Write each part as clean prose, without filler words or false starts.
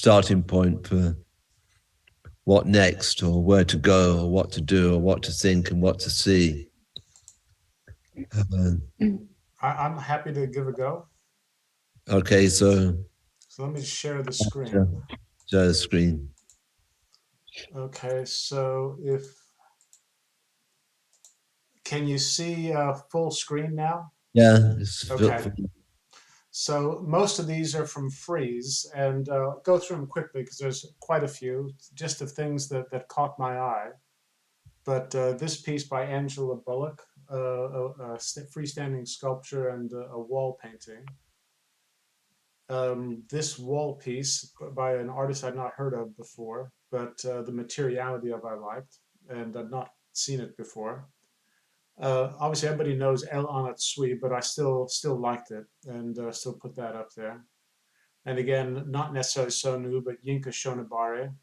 starting point for what next, or where to go, or what to do, or what to think, and what to see. Uh, I'm happy to give a go. okay, so So let me share the screen. share the screen. Okay, so if can you see full screen now? Yeah, it's Okay, so most of these are from Freeze, and go through them quickly because there's quite a few, just of things that caught my eye. But this piece by Angela Bullock, freestanding sculpture and a wall painting. This wall piece by an artist I'd not heard of before, but the materiality of I liked, and I'd not seen it before. Obviously, everybody knows El Anatsui, but I still liked it and still put that up there. And again, not necessarily so new, but Yinka Shonibare.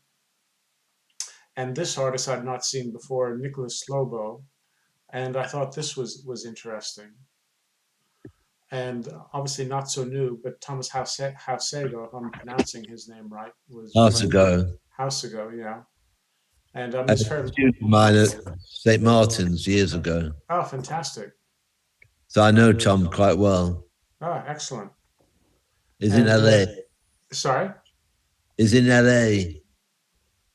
And this artist I'd not seen before, Nicholas Slobo, and I thought this was interesting. And obviously not so new, but Thomas Hausego, if I'm pronouncing his name right, Hours was ago. Hausego, yeah. And I he's had a fairly, student of mine at St. Martin's years ago. oh, fantastic. So I know Tom quite well. Oh, excellent. He's in And LA. sorry, He's in LA.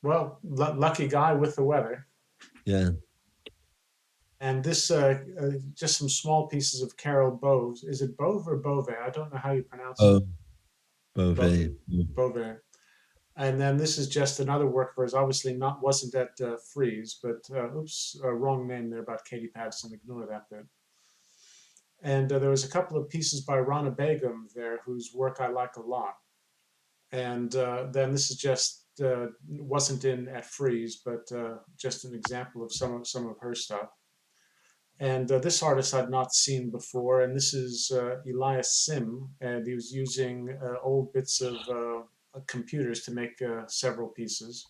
well, lucky guy with the weather. Yeah. And this, just some small pieces of Carol Bove. Is it Bove or Bove? I don't know how you pronounce it. Oh, Bo- Beauvais. Bove. And then this is just another work of hers. Obviously, not wasn't at Freeze, but oops, wrong name there about Katie Patterson. Ignore that bit. And there was a couple of pieces by Rana Begum there, whose work I like a lot. And then this is just wasn't in at Freeze, but just an example of some of her stuff. And this artist I'd not seen before, and this is Elias Sim, and he was using old bits of computers to make several pieces.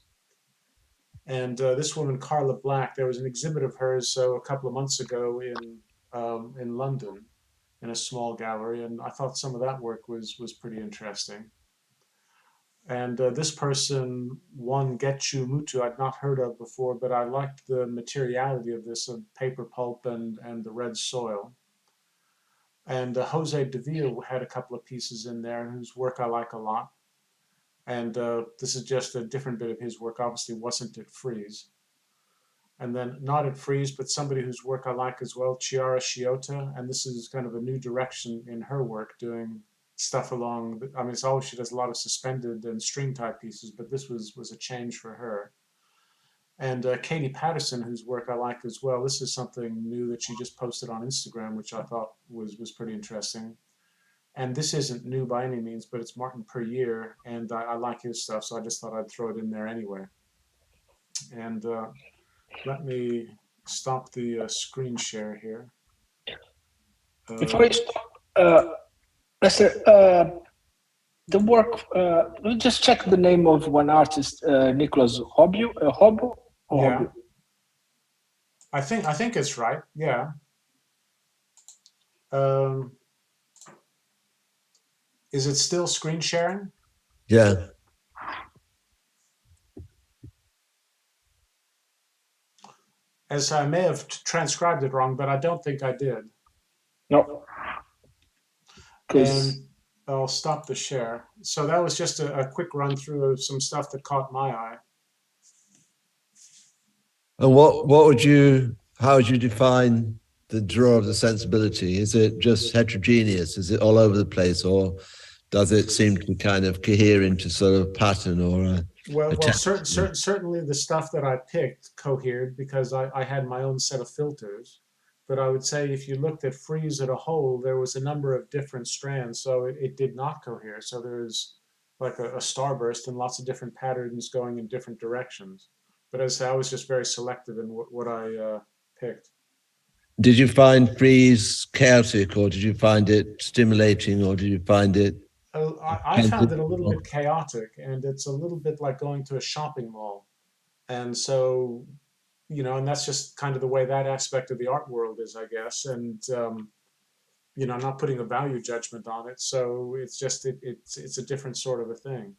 And this woman, Carla Black, there was an exhibit of hers so a couple of months ago in London in a small gallery, and I thought some of that work was pretty interesting. And this person, one Getchu Mutu, I'd not heard of before, but I liked the materiality of this of paper pulp and the red soil. And Jose Davila had a couple of pieces in there whose work I like a lot. And this is just a different bit of his work. Obviously, wasn't at Freeze. And then not at Freeze, but somebody whose work I like as well, Chiara Shiota. And this is kind of a new direction in her work, doing stuff along. I mean, it's always she does a lot of suspended and string type pieces, but this was a change for her. And Katie Patterson, whose work I like as well. This is something new that she just posted on Instagram, which I thought was pretty interesting. And this isn't new by any means, but it's Martin Puryear, and I like his stuff, so I just thought I'd throw it in there anyway. And let me stop the screen share here. Before you stop, Lester, the work, let me just check the name of one artist, Nicholas Hobo or Yeah, Hobby? I think it's right. Yeah. Um, is it still screen sharing? Yeah. As I may have transcribed it wrong, but I don't think I did. No, because And I'll stop the share. So that was just a quick run through of some stuff that caught my eye. And what would you, how would you define the draw of the sensibility? Is it just heterogeneous? Is it all over the place, or does it seem to kind of cohere into sort of pattern or a Well, texture? certainly the stuff that I picked cohered because I had my own set of filters. But I would say if you looked at Freeze as a whole, there was a number of different strands, so it did not cohere. So there's like a starburst and lots of different patterns going in different directions. But as I say, I was just very selective in what I picked. Did you find Freeze chaotic, or did you find it stimulating, or did you find it I found it a little bit chaotic, and it's a little bit like going to a shopping mall. And so, and that's just kind of the way that aspect of the art world is, I guess. And I'm not putting a value judgment on it, so it's just it's a different sort of a thing.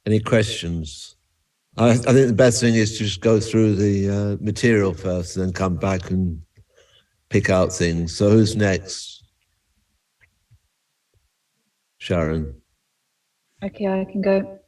Any questions? I think the best thing is to just go through the material first and then come back and pick out things. So who's next? Sharon. Okay, I can go.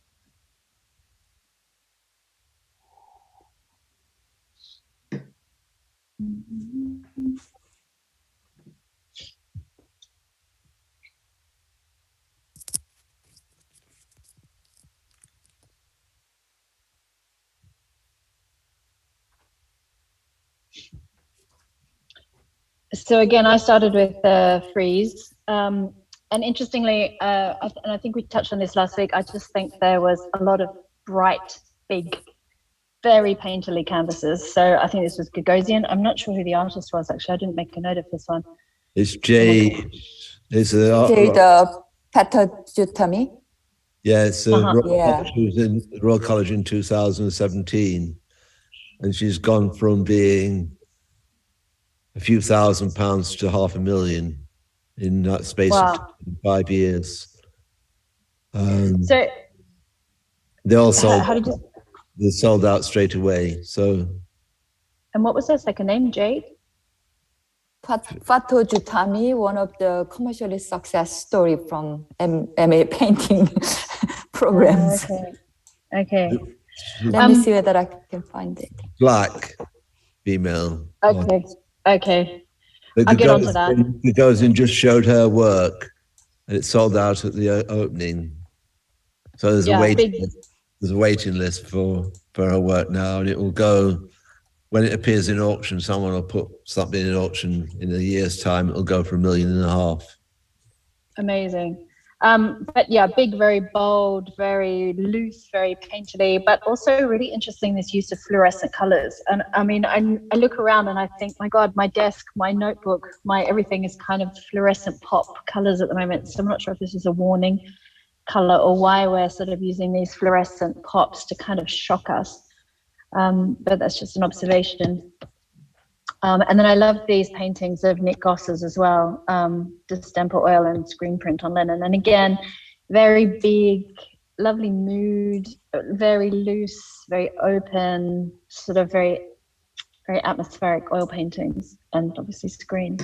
So again, I started with frieze. And interestingly, and I think we touched on this last week, I just think there was a lot of bright, big, very painterly canvases. So I think this was Gagosian. I'm not sure who the artist was, actually. I didn't make a note of this one. It's Jade. It's Jade Patagutami. Yeah, it's she was in the Royal College in 2017. And she's gone from being a few £1,000s to £500,000 in that space of 5 years. So they all sold. They sold out straight away. So. And what was their second name? Jade. Patagutami, one of the commercially success story from MA painting programs. Okay. Let me see whether I can find it. Black, female. Okay. But I'll get onto that. Gagosian just showed her work, and it sold out at the opening. So there's a waiting list for her work now, and it will go when it appears in auction. Someone will put something in auction in a year's time. It'll go for $1.5 million. Amazing. But yeah, big, very bold, very loose, very painterly, but also really interesting, this use of fluorescent colors. And I mean, I look around and I think, my God, my desk, my notebook, my everything is kind of fluorescent pop colors at the moment. So I'm not sure if this is a warning color or why we're sort of using these fluorescent pops to kind of shock us. But that's just an observation. And then I love these paintings of Nick Goss's as well, distemper oil and screen print on linen. And again, very big, lovely mood, very loose, very open, sort of very, very atmospheric oil paintings, and obviously screen.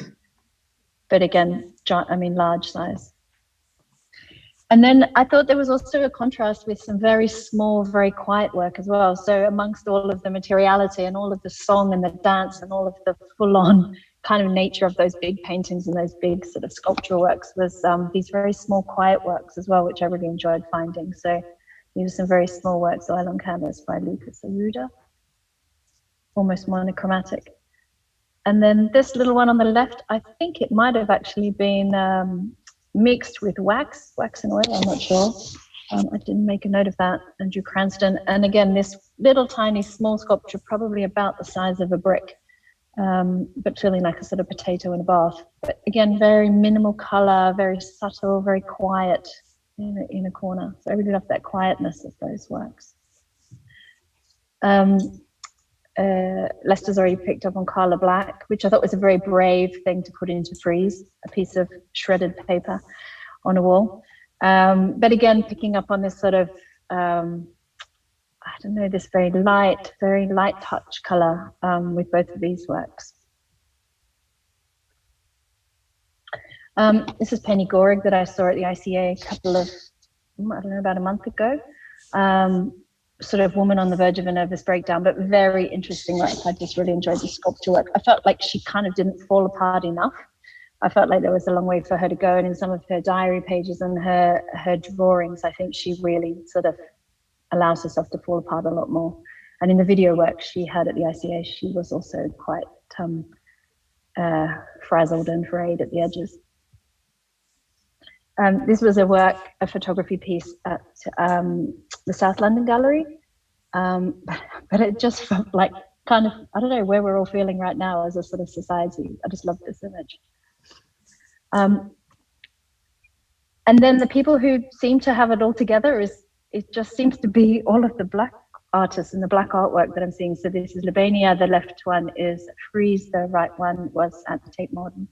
But again, large size. And then I thought there was also a contrast with some very small, very quiet work as well. So amongst all of the materiality and all of the song and the dance and all of the full-on kind of nature of those big paintings and those big sort of sculptural works was these very small, quiet works as well, which I really enjoyed finding. So these are some very small works, oil on canvas by Lucas Arruda, almost monochromatic. And then this little one on the left, I think it might have actually been mixed with wax and oil, I'm not sure. I didn't make a note of that. Andrew Cranston. And again, this little tiny small sculpture, probably about the size of a brick, but feeling like a sort of potato in a bath. But again, very minimal color, very subtle, very quiet in a corner. So I really love that quietness of those works. Lester's already picked up on Carla Black, which I thought was a very brave thing to put into frieze, a piece of shredded paper on a wall. But again, picking up on this sort of, this very light touch color with both of these works. This is Penny Gorig that I saw at the ICA about a month ago. Sort of woman on the verge of a nervous breakdown, but very interesting work. I just really enjoyed the sculpture work. I felt like she kind of didn't fall apart enough. I felt like there was a long way for her to go, and in some of her diary pages and her drawings, I think she really sort of allows herself to fall apart a lot more. And in the video work she had at the ICA, she was also quite frazzled and frayed at the edges. This was a photography piece at the South London Gallery, but it just felt like kind of, I don't know where we're all feeling right now as a sort of society. I just love this image. And then the people who seem to have it all together it just seems to be all of the Black artists and the Black artwork that I'm seeing. So this is Libania, the left one is Frieze, the right one was at the Tate Modern.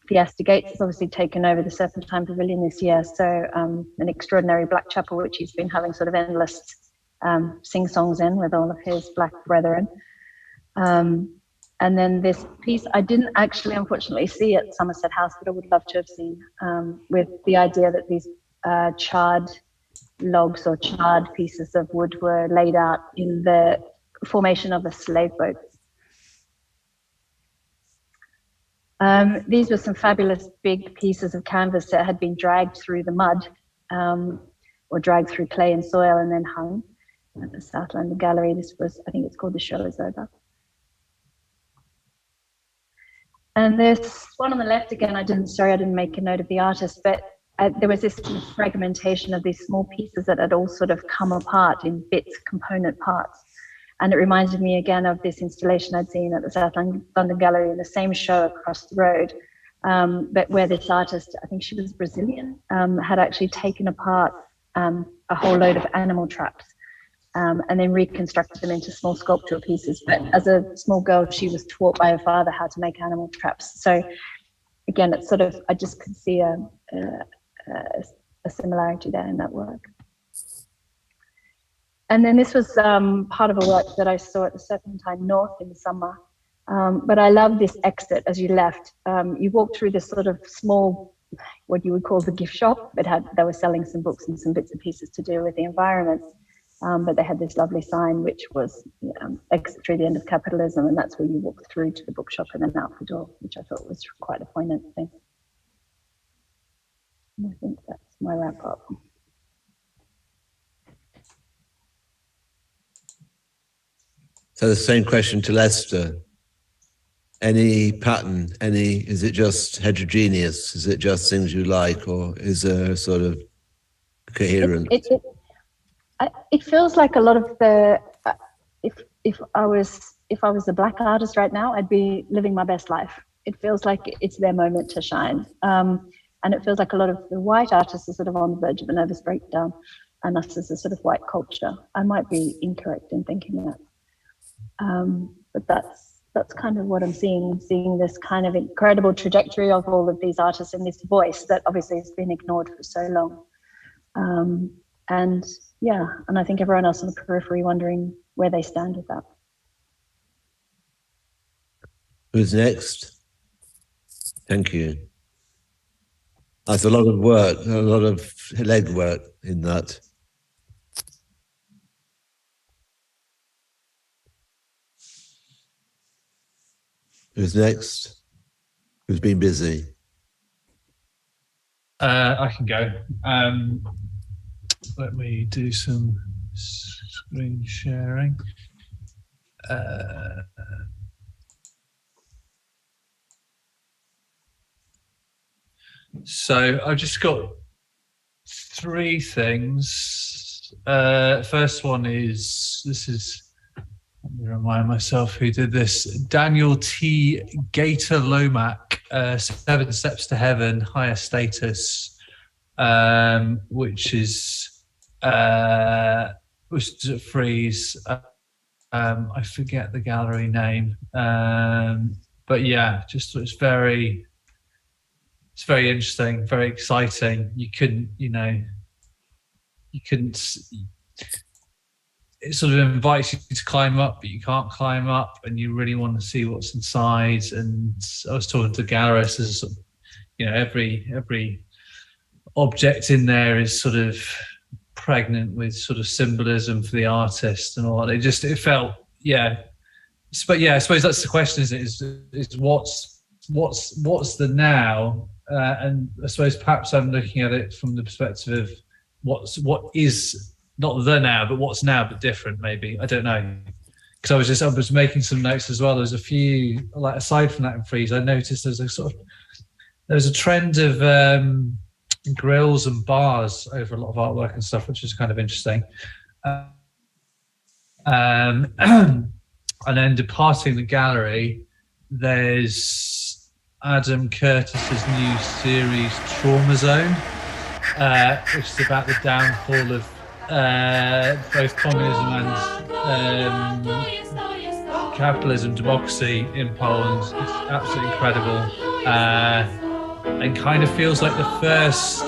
Fiesta Gates has obviously taken over the Serpentine Pavilion this year. So an extraordinary Black Chapel, which he's been having sort of endless sing-songs in with all of his Black brethren. And then this piece, I didn't actually, unfortunately, see at Somerset House, but I would love to have seen, with the idea that these charred logs or charred pieces of wood were laid out in the formation of a slave boat. These were some fabulous big pieces of canvas that had been dragged through the mud or dragged through clay and soil and then hung at the South London Gallery. This was, I think it's called The Show Is Over. And this one on the left, again, I didn't make a note of the artist, but there was this sort of fragmentation of these small pieces that had all sort of come apart in bits, component parts. And it reminded me again of this installation I'd seen at the South London Gallery in the same show across the road, but where this artist, I think she was Brazilian, had actually taken apart a whole load of animal traps and then reconstructed them into small sculptural pieces. But as a small girl, she was taught by her father how to make animal traps. So again, it's sort of, I just could see a similarity there in that work. And then this was part of a work that I saw at the Serpentine North in the summer. But I love this exit as you left. You walked through this sort of small, what you would call the gift shop. They were selling some books and some bits and pieces to do with the environment. But they had this lovely sign, which was exit through the end of capitalism. And that's where you walk through to the bookshop and then out the door, which I thought was quite a poignant thing. And I think that's my wrap up. So the same question to Lester. Any pattern, is it just heterogeneous? Is it just things you like, or is there sort of coherent? It feels like a lot of the, if I was a Black artist right now, I'd be living my best life. It feels like it's their moment to shine. And it feels like a lot of the white artists are sort of on the verge of a nervous breakdown, and us as a sort of white culture. I might be incorrect in thinking that. But that's kind of what I'm seeing this kind of incredible trajectory of all of these artists and this voice that obviously has been ignored for so long. And I think everyone else on the periphery wondering where they stand with that. Who's next? Thank you. That's a lot of work, a lot of legwork in that. Who's next? Who's been busy? I can go. Let me do some screen sharing. So I've just got three things. First one is, let me remind myself who did this. Daniel T. Gator Lomack, 7 Steps to Heaven, Higher Status, which is at Frieze. I forget the gallery name, but yeah, just it's very interesting, very exciting. It sort of invites you to climb up, but you can't climb up, and you really want to see what's inside. And I was talking to gallerists, as sort of, every object in there is sort of pregnant with sort of symbolism for the artist and all that. It felt, but I suppose that's the question, isn't it? Is what's the now? And I suppose perhaps I'm looking at it from the perspective of what is not the now, but what's now, but different, maybe. I don't know. Because I was making some notes as well. There's a few, like aside from that in Frieze, I noticed there's a trend of grills and bars over a lot of artwork and stuff, which is kind of interesting. And then departing the gallery, there's Adam Curtis's new series, Trauma Zone, which is about the downfall of both communism and capitalism, democracy in Poland. It's absolutely incredible. and kind of feels like the first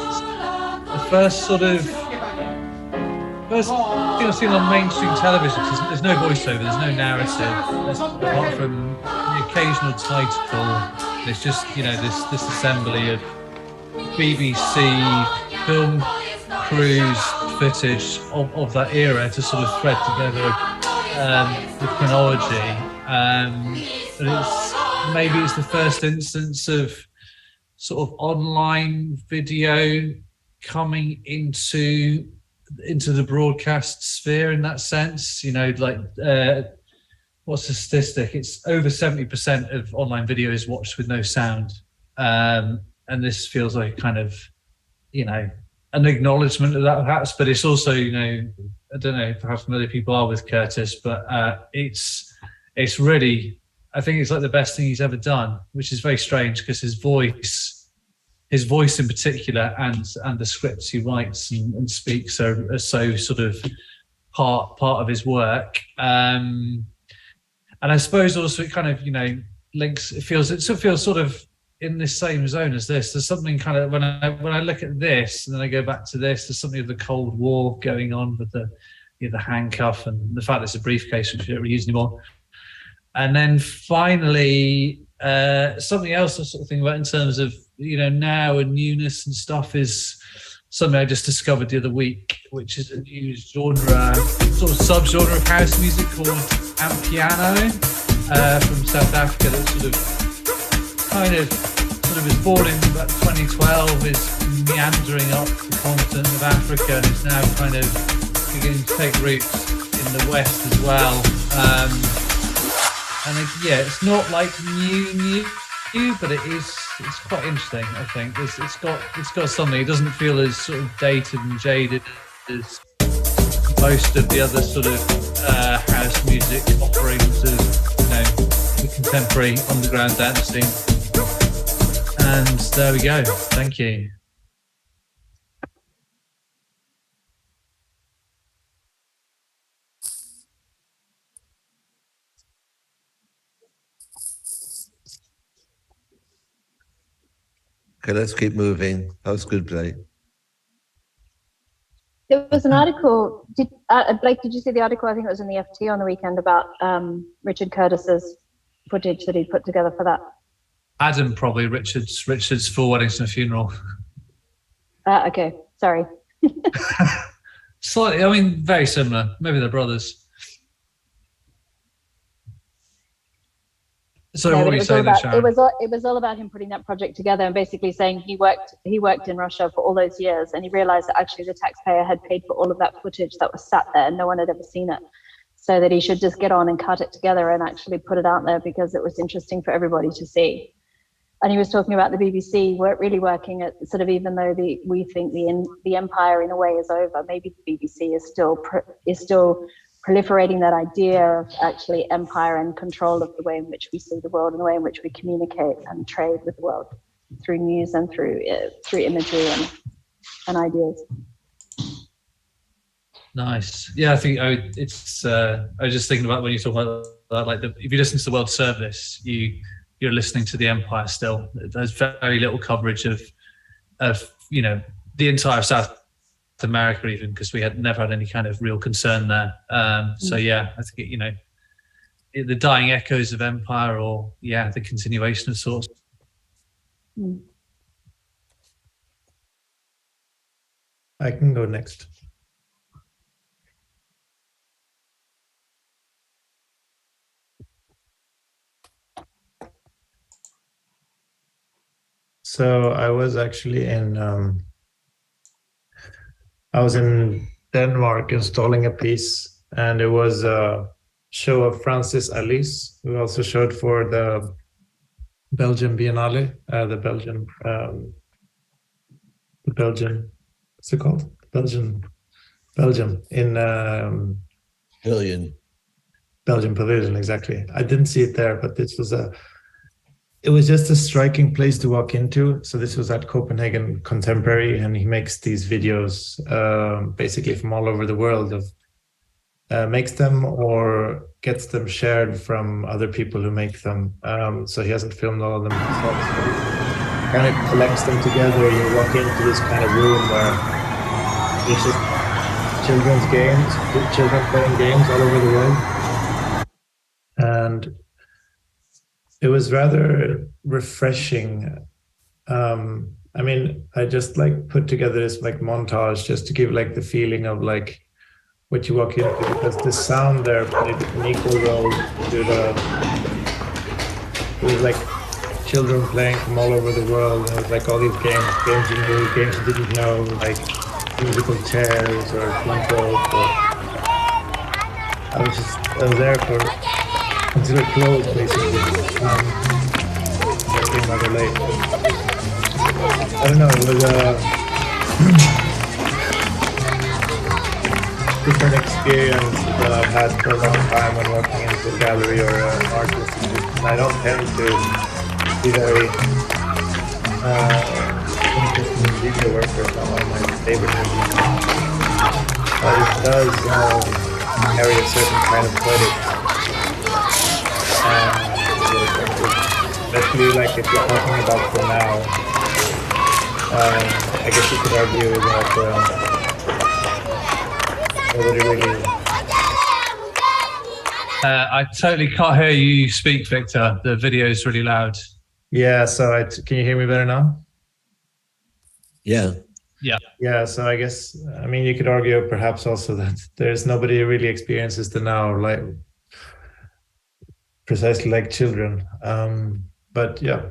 sort of first thing I've seen on mainstream television. There's no voiceover, there's no narrative, apart from the occasional title. It's just, you know, this assembly of BBC film crews footage of that era to sort of thread together the chronology. But maybe it's the first instance of sort of online video coming into the broadcast sphere in that sense. You know, like what's the statistic? It's over 70% of online video is watched with no sound. And this feels like kind of, you know, an acknowledgement of that perhaps, but it's also, you know, I don't know how familiar people are with Curtis, but it's really, I think it's like the best thing he's ever done, which is very strange because his voice in particular and the scripts he writes and speaks are so sort of part of his work. And I suppose also it kind of, you know, links, it feels sort of in this same zone as this. There's something kind of, when I look at this and then I go back to this, there's something of the Cold War going on with the handcuff and the fact that it's a briefcase which we don't really use anymore. And then finally, something else I sort of think about in terms of, you know, now and newness and stuff is something I just discovered the other week, which is a new genre, sort of subgenre of house music called Amapiano from South Africa that sort of was born in about 2012, is meandering up the continent of Africa and is now kind of beginning to take roots in the West as well. Yeah, it's not like new, but it's quite interesting. I think it's got something. It doesn't feel as sort of dated and jaded as most of the other sort of house music offerings of, you know, the contemporary underground dance scene. And there we go. Thank you. Okay, let's keep moving. That was good, Blake. There was an article, Blake, did you see the article? I think it was in the FT on the weekend about Richard Curtis's footage that he put together for that. Adam, probably Richard's Four Weddings and a Funeral. Okay, sorry. Slightly, I mean, very similar. Maybe they're brothers. So what were you saying there, Sharon? It was all about him putting that project together and basically saying he worked in Russia for all those years and he realized that actually the taxpayer had paid for all of that footage that was sat there and no one had ever seen it. So that he should just get on and cut it together and actually put it out there because it was interesting for everybody to see. And he was talking about the BBC really working at sort of, even though we think the empire in a way is over, maybe the BBC is still proliferating that idea of actually empire and control of the way in which we see the world and the way in which we communicate and trade with the world through news and through imagery and ideas. Nice. Yeah, I think I was just thinking about when you talk about that, like if you listen to the World Service, you're listening to the Empire still. There's very little coverage of you know, the entire South America even, because we had never had any kind of real concern there. So yeah, I think you know, the dying echoes of Empire, or the continuation of sorts. I can go next. So I was actually in Denmark installing a piece, and it was a show of Francis Alice, who also showed for the Belgian Biennale, the Belgian, what's it called? Belgium in Pavilion. Belgian Pavilion, exactly. I didn't see it there, but it was just a striking place to walk into. So this was at Copenhagen Contemporary, and he makes these videos basically from all over the world makes them or gets them shared from other people who make them. So he hasn't filmed all of them himself. kind of collects them together. You walk into this kind of room where there's just children's games, children playing games all over the room. And it was rather refreshing. I mean, I just like put together this like montage just to give like the feeling of like what you walk into, because the sound there played an equal role to it was like children playing from all over the world. And it was like all these games you knew, games you didn't know, like musical chairs or flunk rope. I was there for until it closed basically. I came rather late. I don't know, it was a different experience that I've had for a long time when walking into a gallery or an artist. And I don't tend to be very interested in video work, or not one of my favorite movies. But it does carry a certain kind of credit. Especially like if you're talking about for now. I guess you could argue that nobody really. I totally can't hear you speak, Victor. The video is really loud. Yeah, so can you hear me better now? Yeah. Yeah, so I guess, I mean, you could argue perhaps also that there's nobody who really experiences the now like precisely like children. But yeah,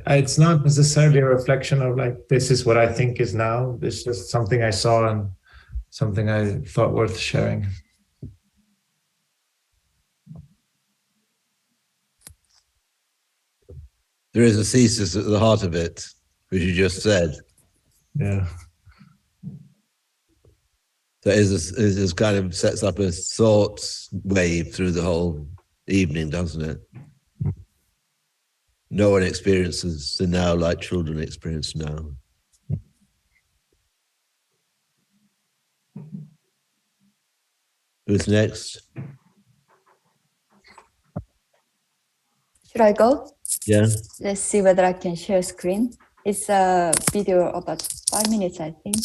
it's not necessarily a reflection of like, this is what I think is now. It's just something I saw and something I thought worth sharing. There is a thesis at the heart of it, which you just said. Yeah. So it kind of sets up a thought wave through the whole evening, doesn't it? No one experiences the now like children experience now. Who's next? Should I go? Yeah. Let's see whether I can share screen. It's a video about 5 minutes, I think.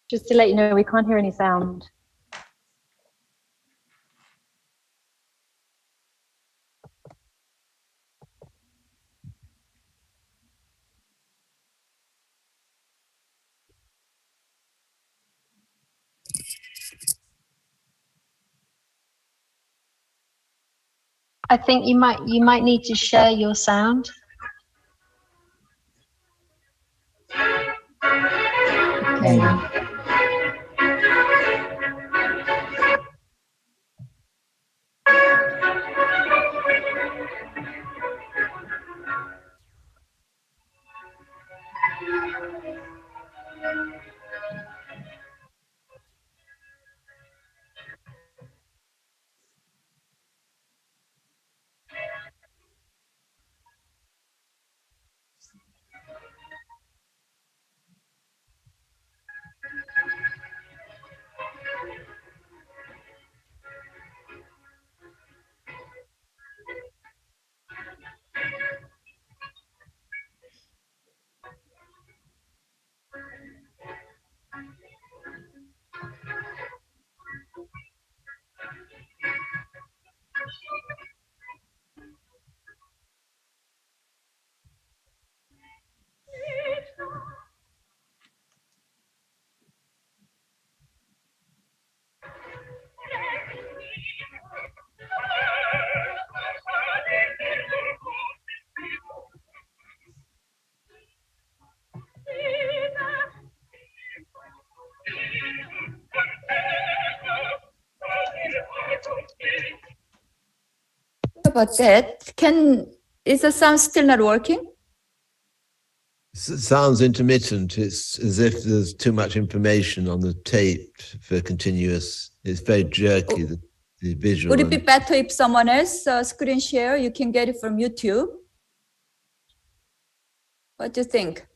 Just to let you know, we can't hear any sound. I think you might need to share your sound. Okay. about that. Is the sound still not working? Sounds intermittent. It's as if there's too much information on the tape for continuous. It's very jerky, the visual. Would it be better if someone else screen share? You can get it from YouTube. What do you think?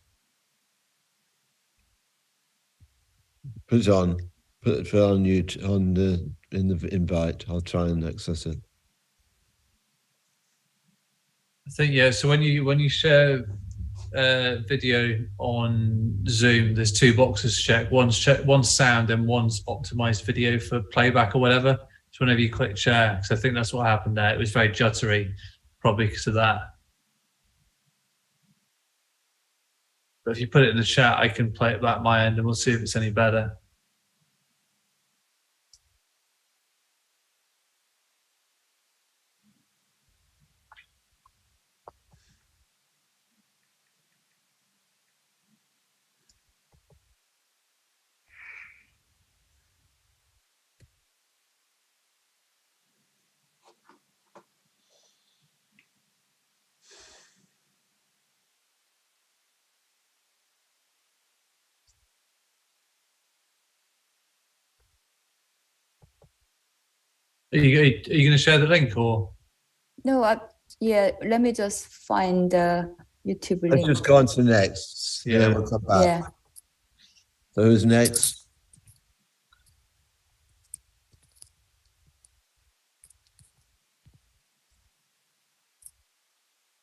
Put it on. Put it on YouTube in the invite. I'll try and access it. I think, yeah, so when you share video on Zoom, there's two boxes checked. One's sound and one's optimized video for playback or whatever. So whenever you click share, because I think that's what happened there. It was very juddery, probably because of that. But if you put it in the chat, I can play it back my end and we'll see if it's any better. Are you going to share the link or? No, yeah, let me just find the YouTube link. Let's just go on to the next. Yeah. Then we'll come back. Yeah. So who's next?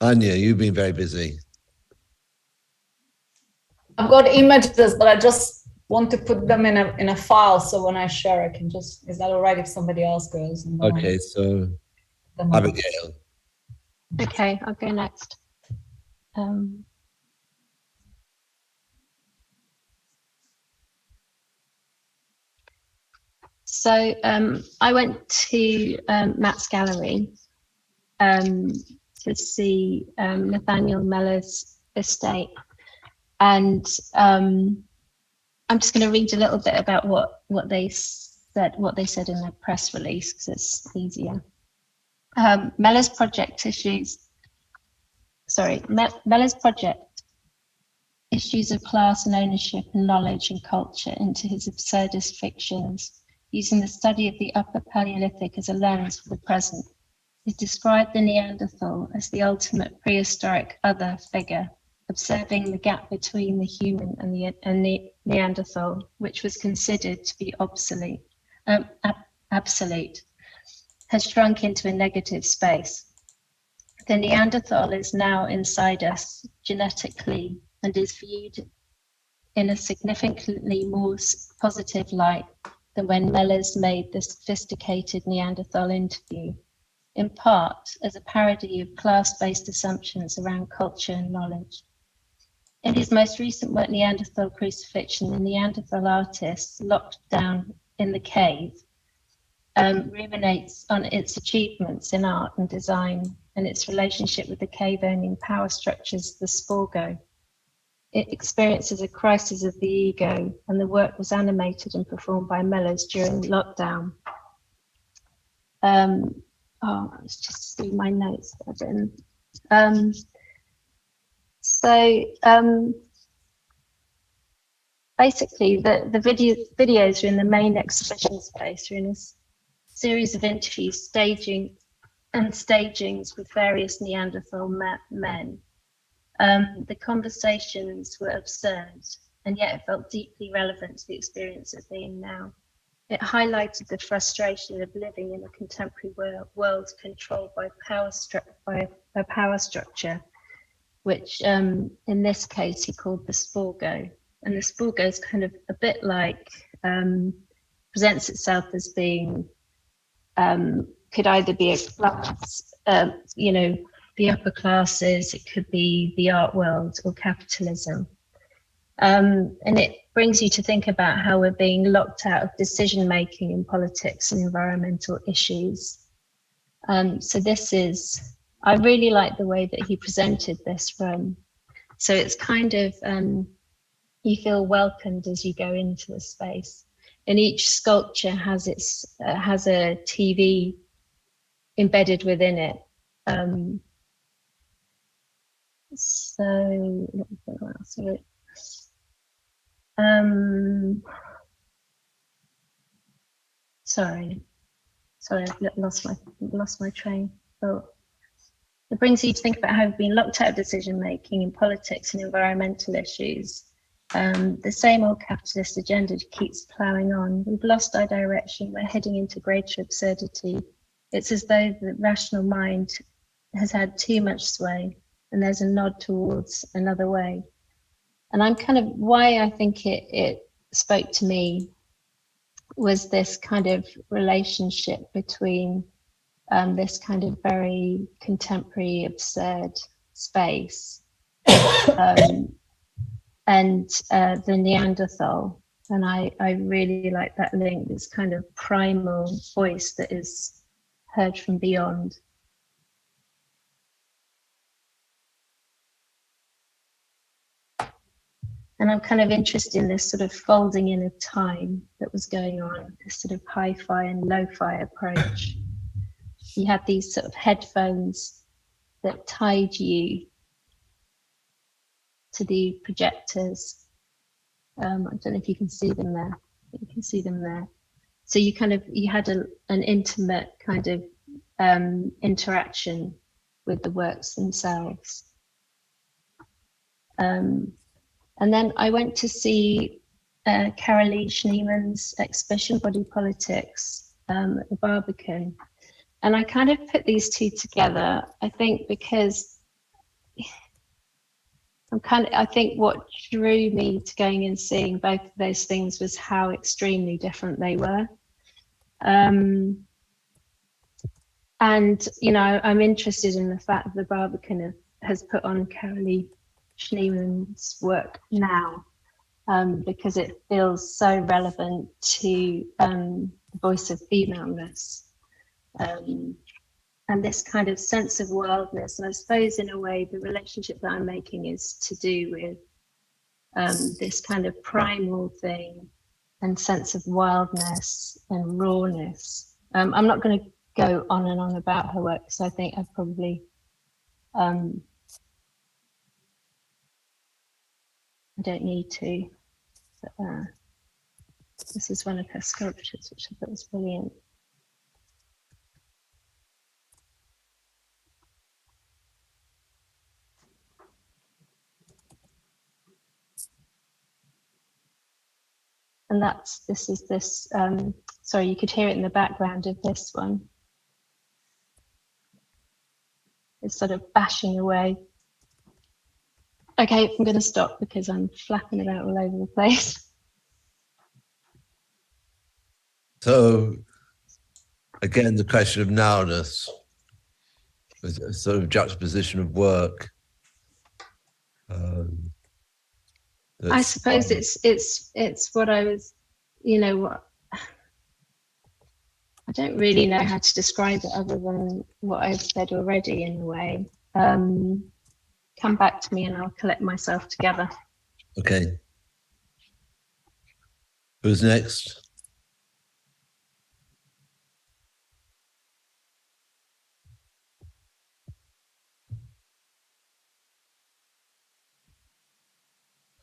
Anya, you've been very busy. I've got images, but I just want to put them in a file, so when I share, I can just. Is that all right if somebody else goes? Okay, so Abigail. Okay, I'll go next. So I went to Matt's gallery to see Nathaniel Mellor's estate, and I'm just going to read a little bit about what they said in the press release because it's easier. Mellor's project issues of class and ownership and knowledge and culture into his absurdist fictions, using the study of the Upper Paleolithic as a lens for the present. He described the Neanderthal as the ultimate prehistoric other figure, observing the gap between the human and the Neanderthal, which was considered to be obsolete, has shrunk into a negative space. The Neanderthal is now inside us genetically and is viewed in a significantly more positive light than when Mellors made the sophisticated Neanderthal interview, in part as a parody of class-based assumptions around culture and knowledge. In his most recent work, Neanderthal Crucifixion, the Neanderthal artist, locked down in the cave, ruminates on its achievements in art and design and its relationship with the cave-owning power structures, the Sporgo. It experiences a crisis of the ego, and the work was animated and performed by Mellors during lockdown. Let's just see my notes that I've written. Basically, the videos are in the main exhibition space, are in a series of interviews, stagings with various Neanderthal men. The conversations were absurd, and yet it felt deeply relevant to the experience of being now. It highlighted the frustration of living in a contemporary world controlled by a power structure, which in this case he called the Sporgo. And the Sporgo is kind of a bit like, presents itself as being, could either be a class, the upper classes, it could be the art world or capitalism. And it brings you to think about how we're being locked out of decision-making in politics and environmental issues. So this is, I really like the way that he presented this from. So it's kind of, you feel welcomed as you go into the space. And each sculpture has a TV embedded within it. So let me think what else I wrote. Sorry, I've lost my train. Oh. It brings you to think about how we've been locked out of decision making in politics and environmental issues. The same old capitalist agenda keeps ploughing on. We've lost our direction. We're heading into greater absurdity. It's as though the rational mind has had too much sway and there's a nod towards another way. And I'm kind of, why I think it spoke to me was this kind of relationship between this kind of very contemporary, absurd space and the Neanderthal. And I really like that link, this kind of primal voice that is heard from beyond. And I'm kind of interested in this sort of folding in of time that was going on, this sort of hi-fi and lo-fi approach. You had these sort of headphones that tied you to the projectors. I don't know if you can see them there. You can see them there. So you had an intimate kind of interaction with the works themselves. And then I went to see Carolee Schneemann's exhibition, Body Politics, at the Barbican. And I kind of put these two together, I think, because I think what drew me to going and seeing both of those things was how extremely different they were. And, you know, I'm interested in the fact that the Barbican has put on Carolee Schneemann's work now, because it feels so relevant to the voice of femaleness. And this kind of sense of wildness. And I suppose in a way, the relationship that I'm making is to do with this kind of primal thing and sense of wildness and rawness. I'm not going to go on and on about her work, because I think I've probably, I don't need to. But, this is one of her sculptures, which I thought was brilliant. And this is this, sorry, you could hear it in the background of this one. It's sort of bashing away. Okay, I'm going to stop because I'm flapping about all over the place. So, again, the question of nowness, a sort of juxtaposition of work. I suppose it's what I was, you know, what I don't really know how to describe it other than what I've said already in a way. Come back to me and I'll collect myself together. Okay. Who's next?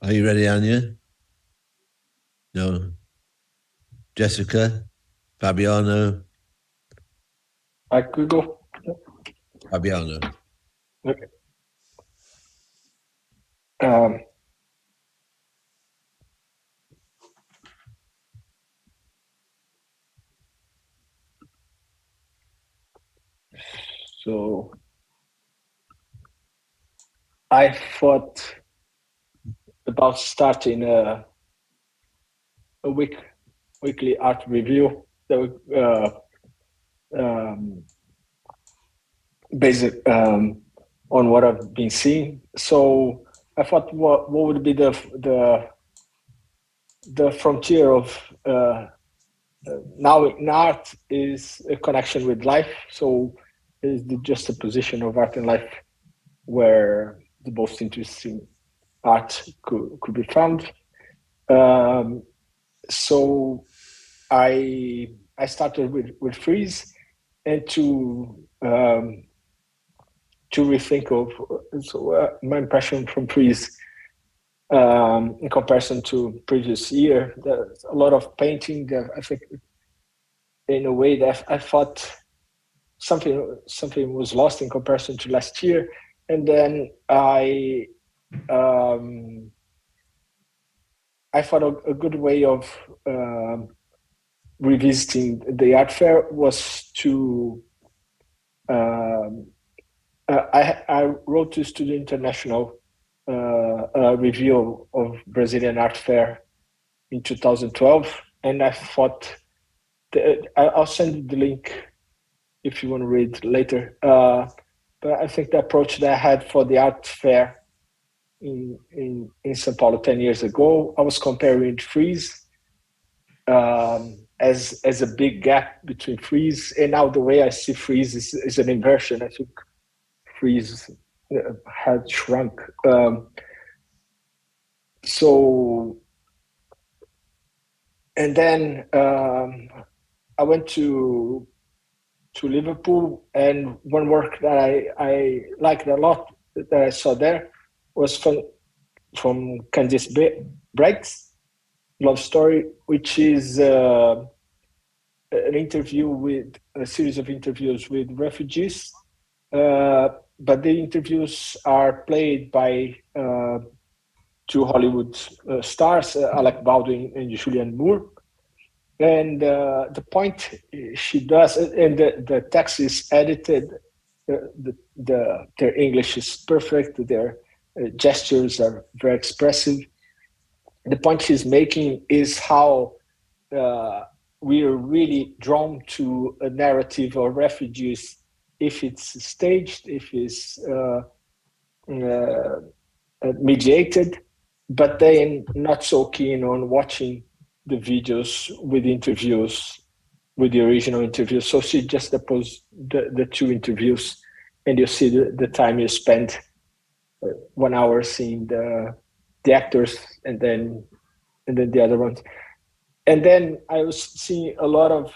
Are you ready, Anya? No. Jessica? Fabiano? I could go. Fabiano. Okay. So I thought about starting a weekly art review that based on what I've been seeing. So I thought, what would be the frontier of now in art is a connection with life. So is the juxtaposition of art and life where the most interesting art could be found. So I started with frieze, and to rethink of my impression from Frieze in comparison to previous year. There's a lot of painting. I think in a way that I thought something was lost in comparison to last year, and then I thought a good way of revisiting the art fair was to I wrote to Studio International a review of Brazilian art fair in 2012, and I thought I'll send you the link if you want to read later. But I think the approach that I had for the art fair in São Paulo 10 years ago, I was comparing Frieze as a big gap between Frieze, and now the way I see Frieze is an inversion. I think Frieze had shrunk. And then I went to Liverpool, and one work that I liked a lot that I saw there was from Candice Bright's Love Story, which is an interview with a series of interviews with refugees, but the interviews are played by two Hollywood stars, Alec Baldwin and Julianne Moore. And the point she does, and the text is edited, their English is perfect, their gestures are very expressive. The point she's making is how we are really drawn to a narrative of refugees if it's staged, if it's mediated, but then not so keen on watching the videos with interviews, with the original interviews. So she just opposed the two interviews, and you see the time you spend 1 hour seeing the actors, and then the other ones. And then I was seeing a lot of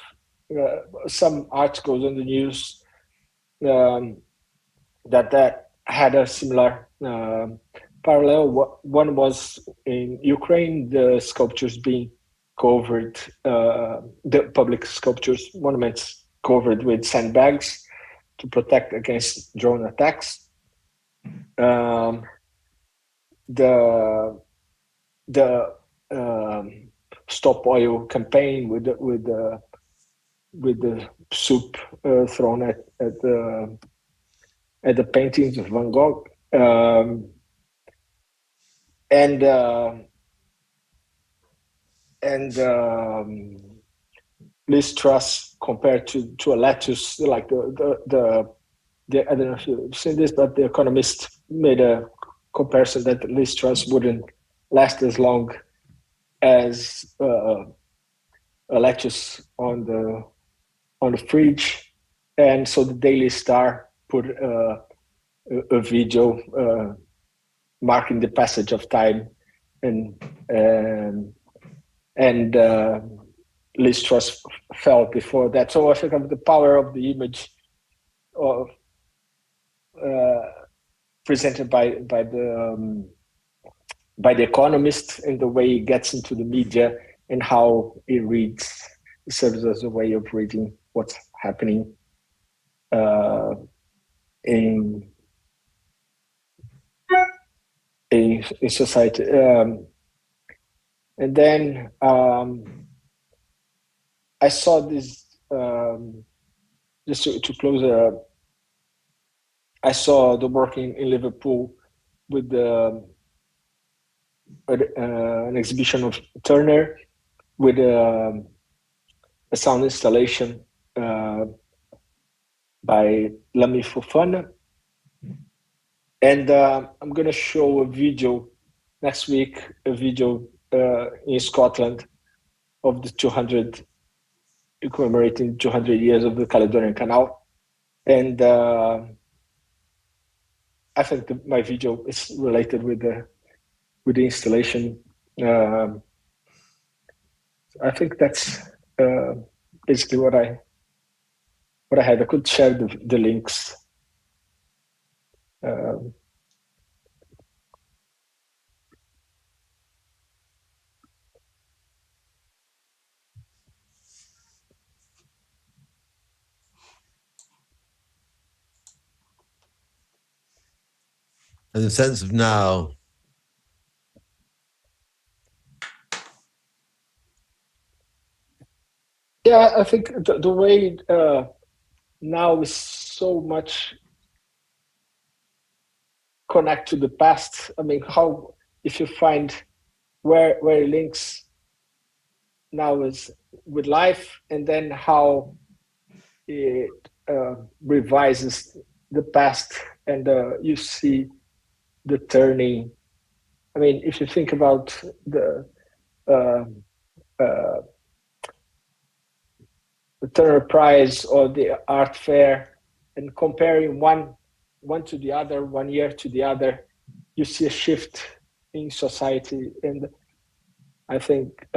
some articles on the news that had a similar parallel. One was in Ukraine, the sculptures being covered, the public sculptures, monuments covered with sandbags to protect against drone attacks. The Stop Oil campaign with the soup thrown at the paintings of Van Gogh, and Liz Truss compared to a lettuce, like the I don't know if you've seen this, but The Economist made a comparison that Liz Truss wouldn't last as long as a lettuce on the fridge, and so the Daily Star put a video marking the passage of time, and Liz Truss fell before that. So I think of the power of the image of presented by the Economist, and the way it gets into the media and how it serves as a way of reading what's happening in society. And then I saw this, just to close, I saw the work in Liverpool with an exhibition of Turner with a sound installation by Lami Fofana. And I'm going to show a video next week, in Scotland of the commemorating 200 years of the Caledonian Canal. And I think my video is related with the installation. I think that's basically what I had. I could share the links. And the sense of now. Yeah, I think the way now is so much connect to the past. I mean, how if you find where it links now is with life, and then how it revises the past, and you see the turning. I mean, if you think about the Turner Prize or the art fair, and comparing one to the other, 1 year to the other, you see a shift in society. And I think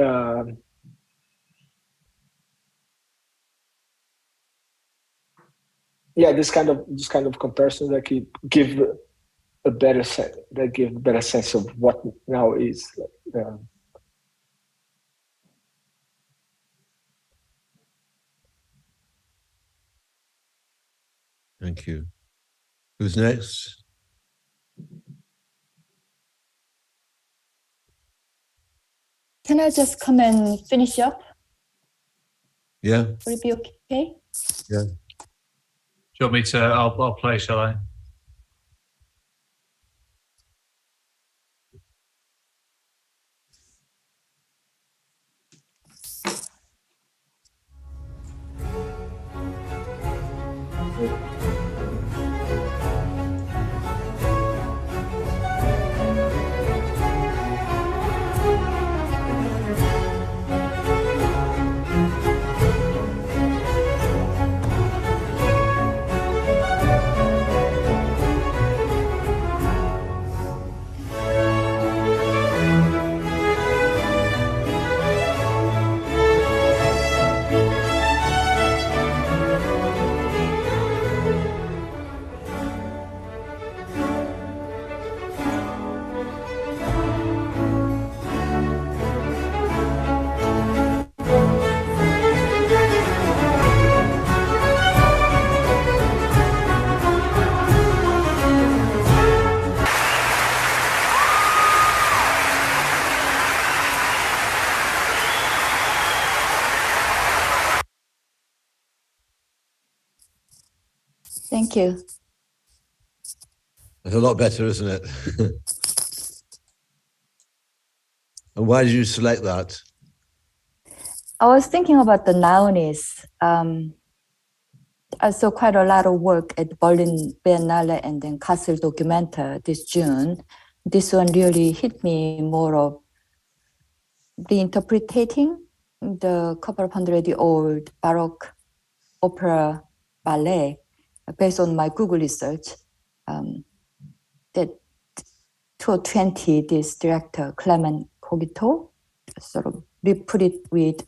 this kind of comparison that can give a better sense, sense of what now is. Thank you. Who's next? Can I just come and finish up? Yeah. Will it be okay? Yeah. Do you want me to? I'll play, shall I? Thank you. It's a lot better, isn't it? And why did you select that? I was thinking about the nounies. I saw quite a lot of work at Berlin Biennale and then Kassel Documenta this June. This one really hit me more of reinterpreting the couple of 100-year-old Baroque opera ballet based on my Google research. That 2020, this director, Clement Cogito, sort of put it with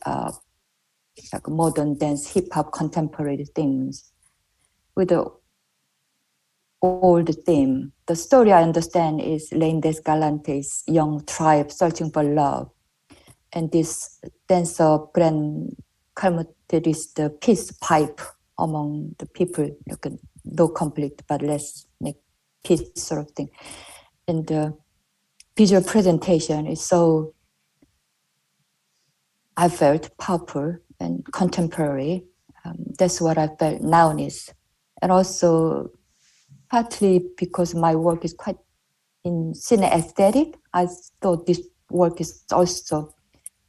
like modern dance, hip hop, contemporary themes with the old theme. The story I understand is Les Galantes, young tribe searching for love. And this dancer, Grand Calmoted, is the peace pipe among the people, like no conflict, but less like peace sort of thing. And the visual presentation is so, I felt, powerful and contemporary. That's what I felt now is. And also partly because my work is quite in synesthetic, I thought this work is also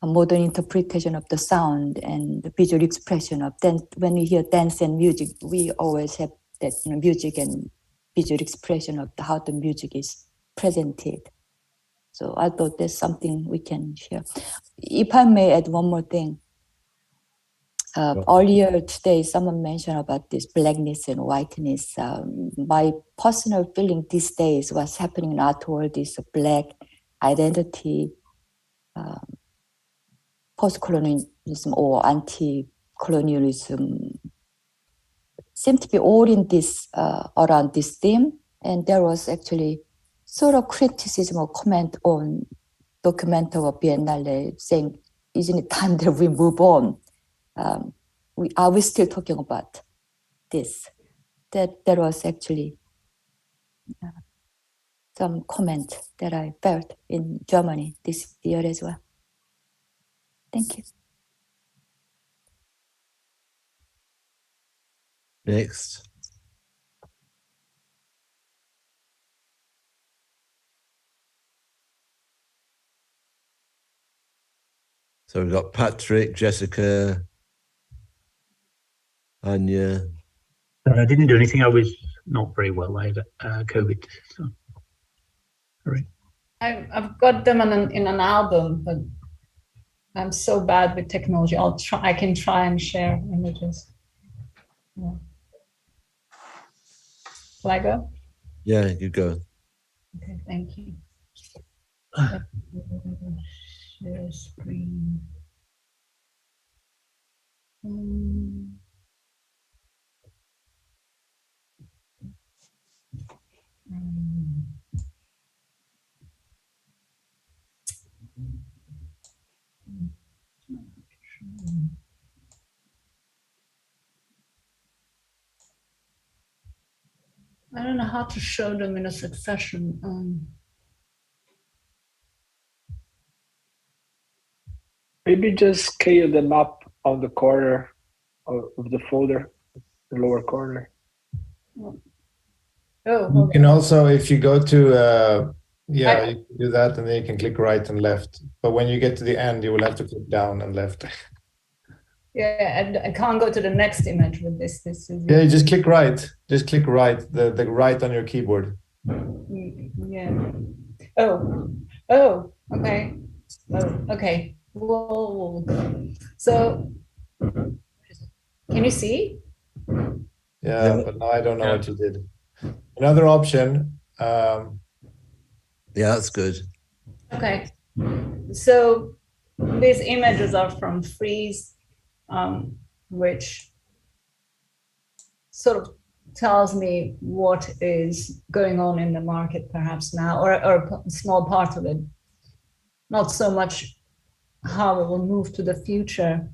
a modern interpretation of the sound and the visual expression of dance. When you hear dance and music, we always have that music and visual expression of how the music is presented. So I thought there's something we can share. If I may add one more thing. Earlier today, someone mentioned about this blackness and whiteness. My personal feeling these days, what's happening in art world is black identity, post-colonialism or anti-colonialism seem to be all in this around this theme. And there was actually sort of criticism or comment on Documento of Biennale saying, isn't it time that we move on? Are we still talking about this? That was actually some comment that I felt in Germany this year as well. Thank you. Next. So we've got Patrick, Jessica, Anya. I didn't do anything. I was not very well. I had COVID. So. Sorry. I've got them in an album, but I'm so bad with technology. I can try and share images. Yeah. Shall I go? Yeah, you go. Okay, thank you. Share screen. I don't know how to show them in a succession. Maybe just scale them up on the corner of the folder, the lower corner. Oh, You can also, if you go to, you can do that, and then you can click right and left. But when you get to the end, you will have to click down and left. yeah, and I can't go to the next image with this. This is Yeah, you just click right. Just click right, the right on your keyboard. yeah. Oh, okay. Oh, okay. Whoa. So, can you see? Yeah, but now I don't know what you did. Another option. Yeah, that's good. Okay. So these images are from Frieze, which sort of tells me what is going on in the market perhaps now, or a small part of it. Not so much how it will move to the future.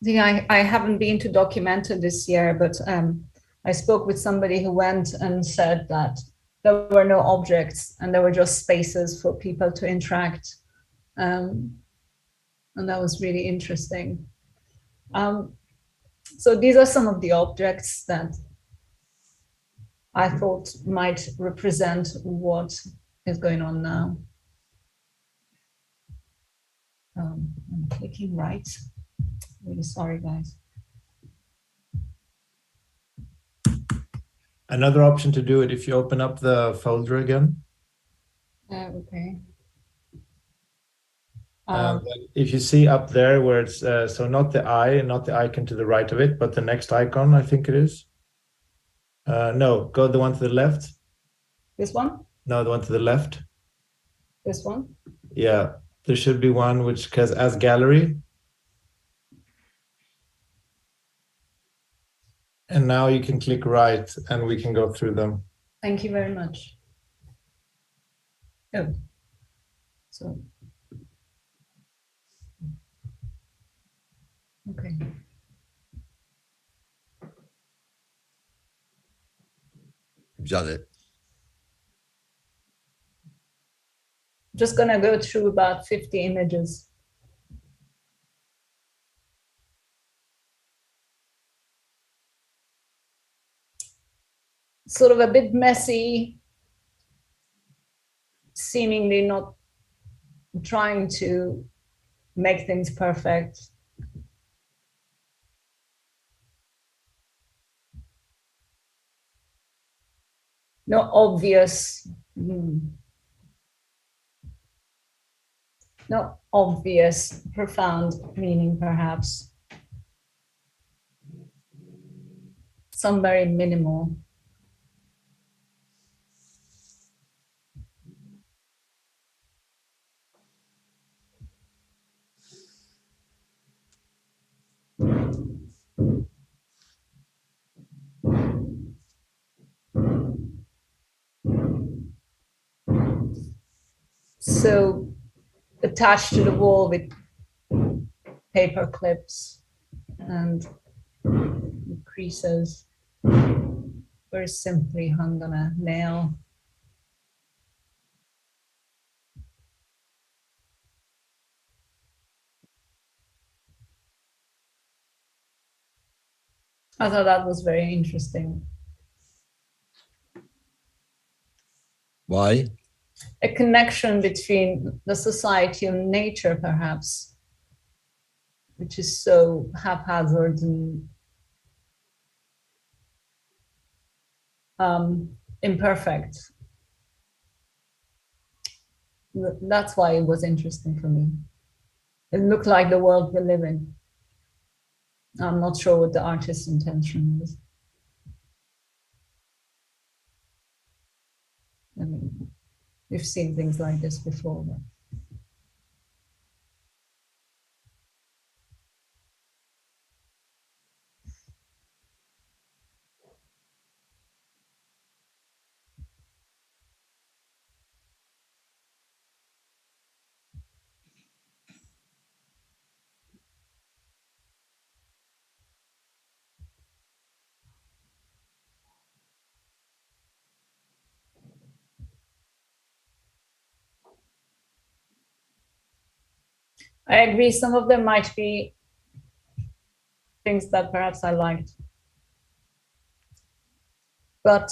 I haven't been to Documento this year, but I spoke with somebody who went and said that there were no objects and there were just spaces for people to interact. And that was really interesting. So these are some of the objects that I thought might represent what is going on now. I'm clicking right. Really sorry, guys. Another option to do it if you open up the folder again. Okay. If you see up there where it's so not the icon to the right of it, but the next icon, I think it is. No, go the one to the left. This one? No, the one to the left. This one? Yeah, there should be one which has as gallery. And now you can click right and we can go through them. Thank you very much. Oh, so. Okay. You've done it. Just gonna go through about 50 images. Sort of a bit messy, seemingly not trying to make things perfect. No obvious, no obvious, profound meaning, perhaps. Some very minimal. so attached to the wall with paper clips and creases, very simply hung on a nail. I thought that was very interesting. Why? A connection between the society and nature, perhaps, which is so haphazard and imperfect. That's why it was interesting for me. It looked like the world we live in. I'm not sure what the artist's intention is. I mean, we've seen things like this before. But I agree, some of them might be things that perhaps I liked. But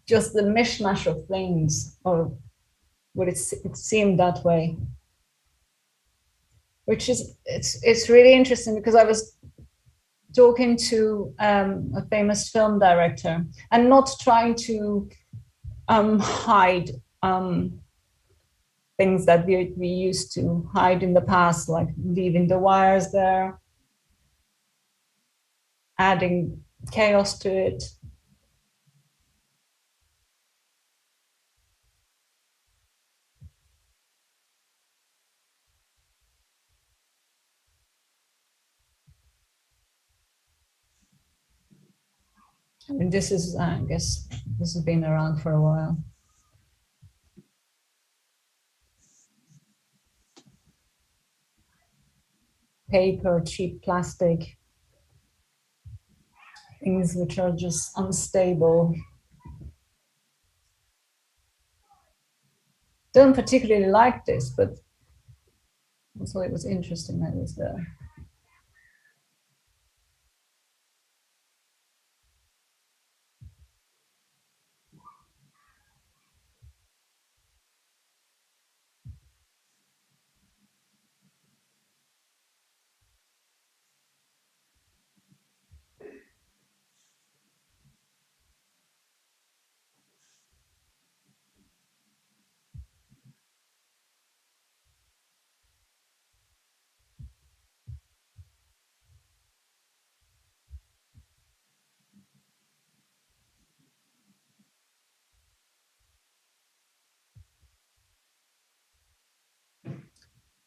just the mishmash of things, or what it seemed that way, which is, it's really interesting because I was talking to a famous film director and not trying to hide things that we used to hide in the past, like leaving the wires there, adding chaos to it. And this is, I guess, this has been around for a while. Paper, cheap plastic, things which are just unstable. Don't particularly like this, but also it was interesting that it was there.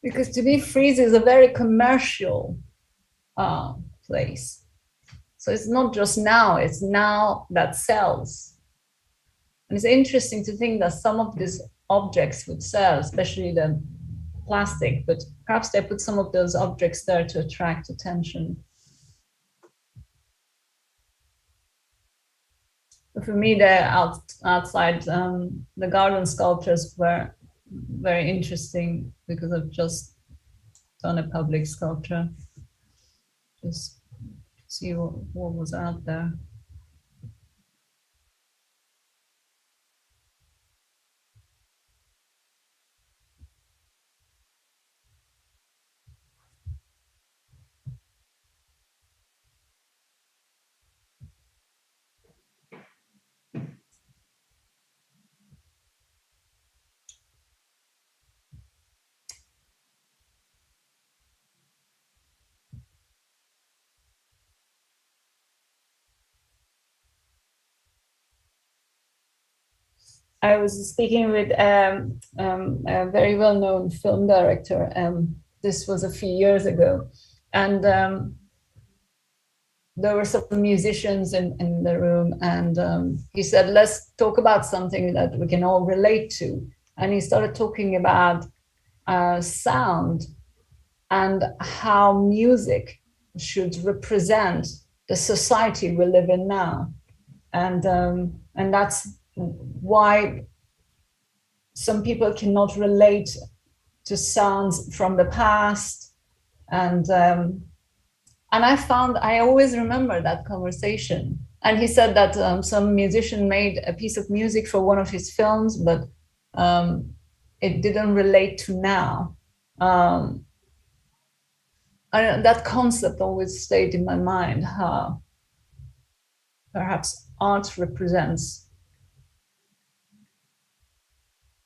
Because to me, Frieze is a very commercial place. So it's not just now, it's now that sells. And it's interesting to think that some of these objects would sell, especially the plastic, but perhaps they put some of those objects there to attract attention. But for me, the outside, the garden sculptures were very interesting because I've just done a public sculpture, just see what was out there. I was speaking with a very well-known film director. This was a few years ago, and there were some musicians in the room, and he said, let's talk about something that we can all relate to. and he started talking about sound and how music should represent the society we live in now, and that's why some people cannot relate to sounds from the past, and I always remember that conversation. And he said that some musician made a piece of music for one of his films, but it didn't relate to now. That concept always stayed in my mind, how perhaps art represents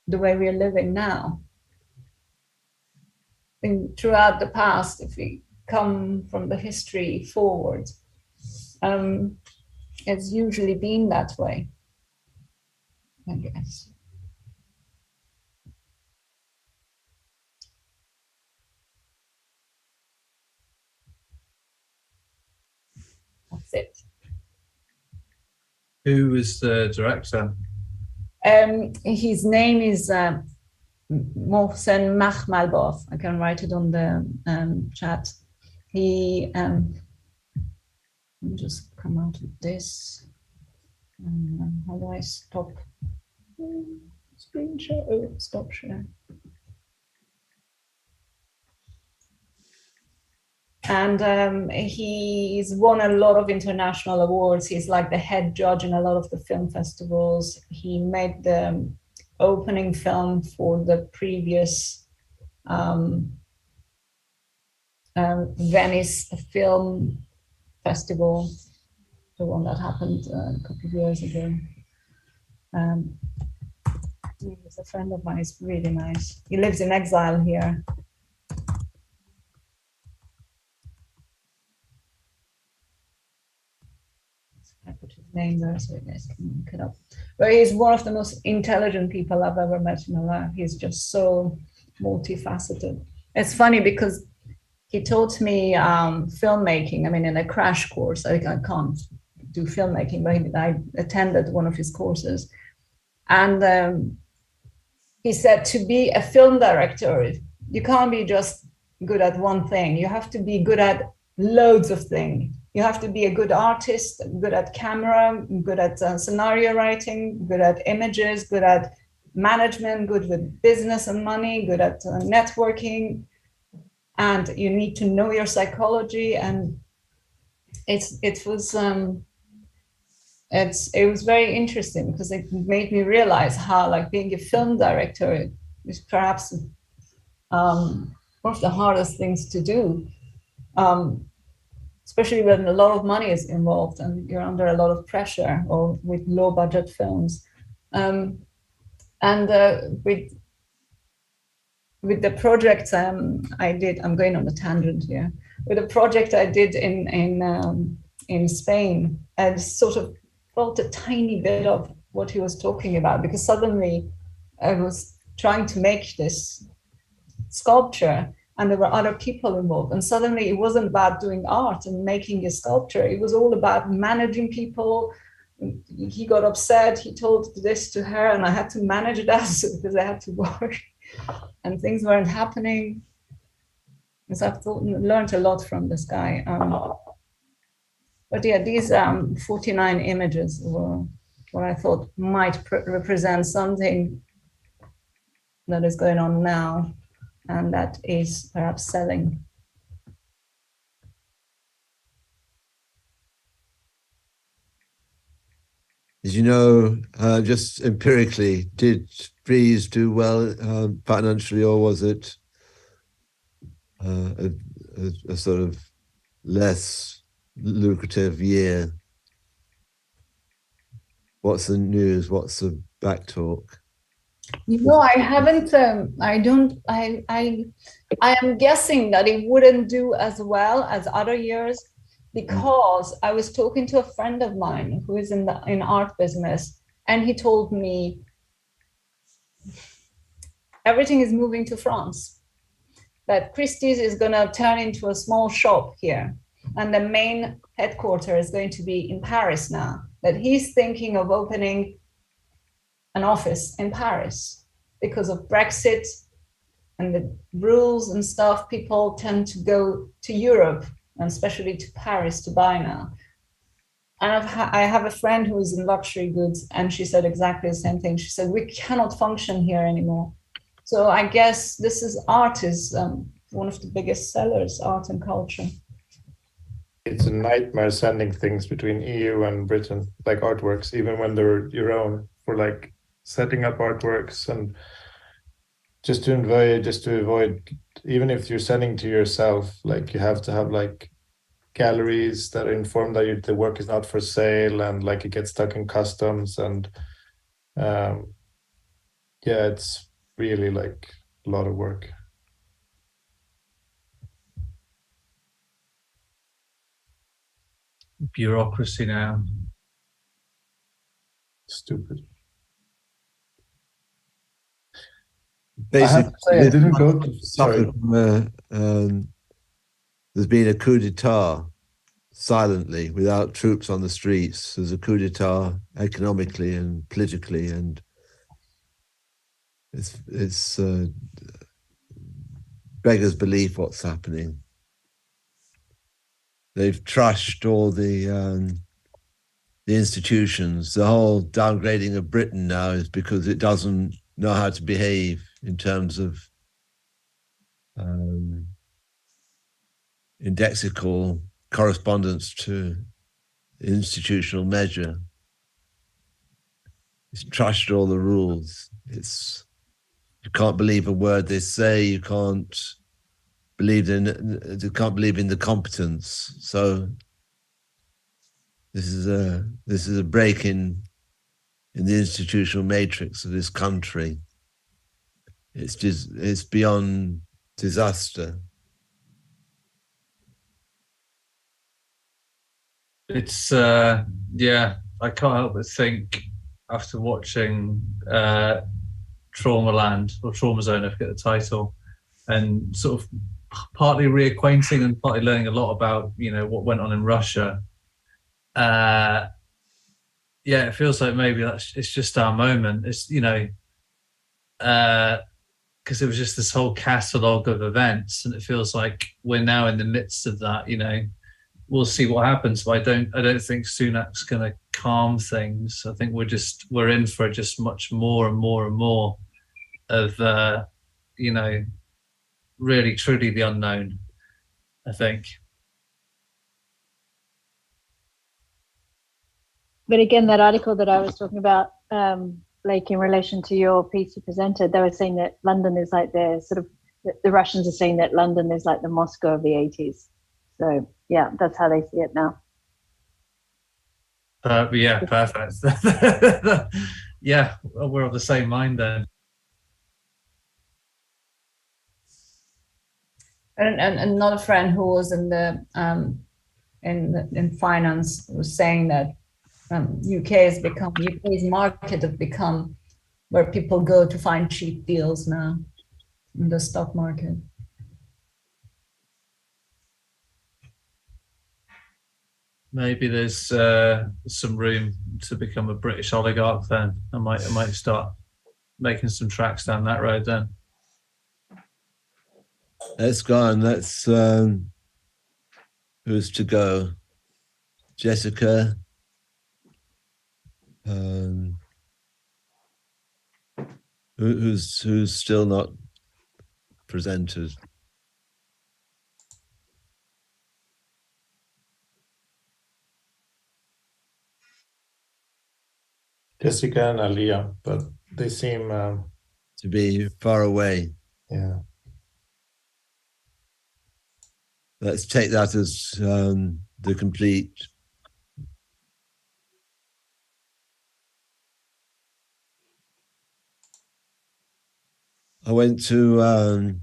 the way we are living now. And throughout the past, if we come from the history forward, it's usually been that way, I guess. That's it. Who was the director? His name is Mohsen Makhmalbaf. I can write it on the chat. He, let me just come out of this. How do I stop screen share? Oh, stop share. And he's won a lot of international awards. He's like the head judge in a lot of the film festivals. He made the opening film for the previous Venice Film Festival, the one that happened a couple of years ago. He's a friend of mine. He's really nice. He lives in exile here. I put his name there so you guys can look it up. But he's one of the most intelligent people I've ever met in my life. He's just so multifaceted. It's funny because he taught me filmmaking. I mean, in a crash course. I can't do filmmaking, but I attended one of his courses. And he said, to be a film director, you can't be just good at one thing. You have to be good at loads of things. You have to be a good artist, good at camera, good at scenario writing, good at images, good at management, good with business and money, good at networking. And you need to know your psychology. And it was very interesting because it made me realize how, like, being a film director is perhaps one of the hardest things to do. Especially when a lot of money is involved and you're under a lot of pressure, or with low budget films. With the project I did, I'm going on a tangent here. With the project I did in Spain, I sort of felt a tiny bit of what he was talking about, because suddenly I was trying to make this sculpture, and there were other people involved. And suddenly it wasn't about doing art and making a sculpture. It was all about managing people. He got upset. He told this to her, and I had to manage that because I had to work and things weren't happening. And so I've learned a lot from this guy. But yeah, these 49 images were what I thought might represent something that is going on now, and that is perhaps selling. Did you know, just empirically, did Frieze do well financially, or was it a sort of less lucrative year? What's the news? What's the back talk? You know, I haven't, I am guessing that it wouldn't do as well as other years, because I was talking to a friend of mine who is in art business, and he told me everything is moving to France, that Christie's is going to turn into a small shop here, and the main headquarters is going to be in Paris now, that he's thinking of opening an office in Paris, because of Brexit and the rules and stuff, people tend to go to Europe and especially to Paris to buy now. And I have a friend who is in luxury goods, and she said exactly the same thing. She said, we cannot function here anymore. So I guess this is art is one of the biggest sellers, art and culture. It's a nightmare sending things between EU and Britain, like artworks, even when they're your own, for like setting up artworks and just to avoid, even if you're sending to yourself, like you have to have like galleries that are informed that the work is not for sale, and like it gets stuck in customs, and yeah, it's really like a lot of work. Bureaucracy now. Stupid. Basically, I have to say, I didn't go to, sorry. There's been a coup d'etat silently, without troops on the streets. There's a coup d'etat economically and politically, and it's beggars belief what's happening. They've trashed all the institutions. The whole downgrading of Britain now is because it doesn't know how to behave in terms of indexical correspondence to institutional measure. It's trashed all the rules. You can't believe a word they say. You can't believe in the competence. So this is a break in the institutional matrix of this country. It's beyond disaster. It's yeah, I can't help but think after watching Traumaland or Trauma Zone, I forget the title, and sort of partly reacquainting and partly learning a lot about, you know, what went on in Russia. Yeah, it feels like maybe it's just our moment. It's, you know, because it was just this whole catalogue of events, and it feels like we're now in the midst of that. You know, we'll see what happens, but I don't think Sunak's going to calm things. I think we're in for just much more and more and more of you know, really truly the unknown, I think. But again, that article that I was talking about, like in relation to your piece you presented, they were saying that London is like the Russians are saying that London is like the Moscow of the 80s. So yeah, that's how they see it now. Yeah, perfect. Yeah, we're of the same mind then. And another friend who was in the in finance was saying that UK's market have become where people go to find cheap deals now in the stock market. Maybe there's some room to become a British oligarch then. I might start making some tracks down that road then. Let's go on. Let's who's to go? Jessica. Who's still not presented? Jessica and Alia, but they seem to be far away. Yeah. Let's take that as the complete. I went to.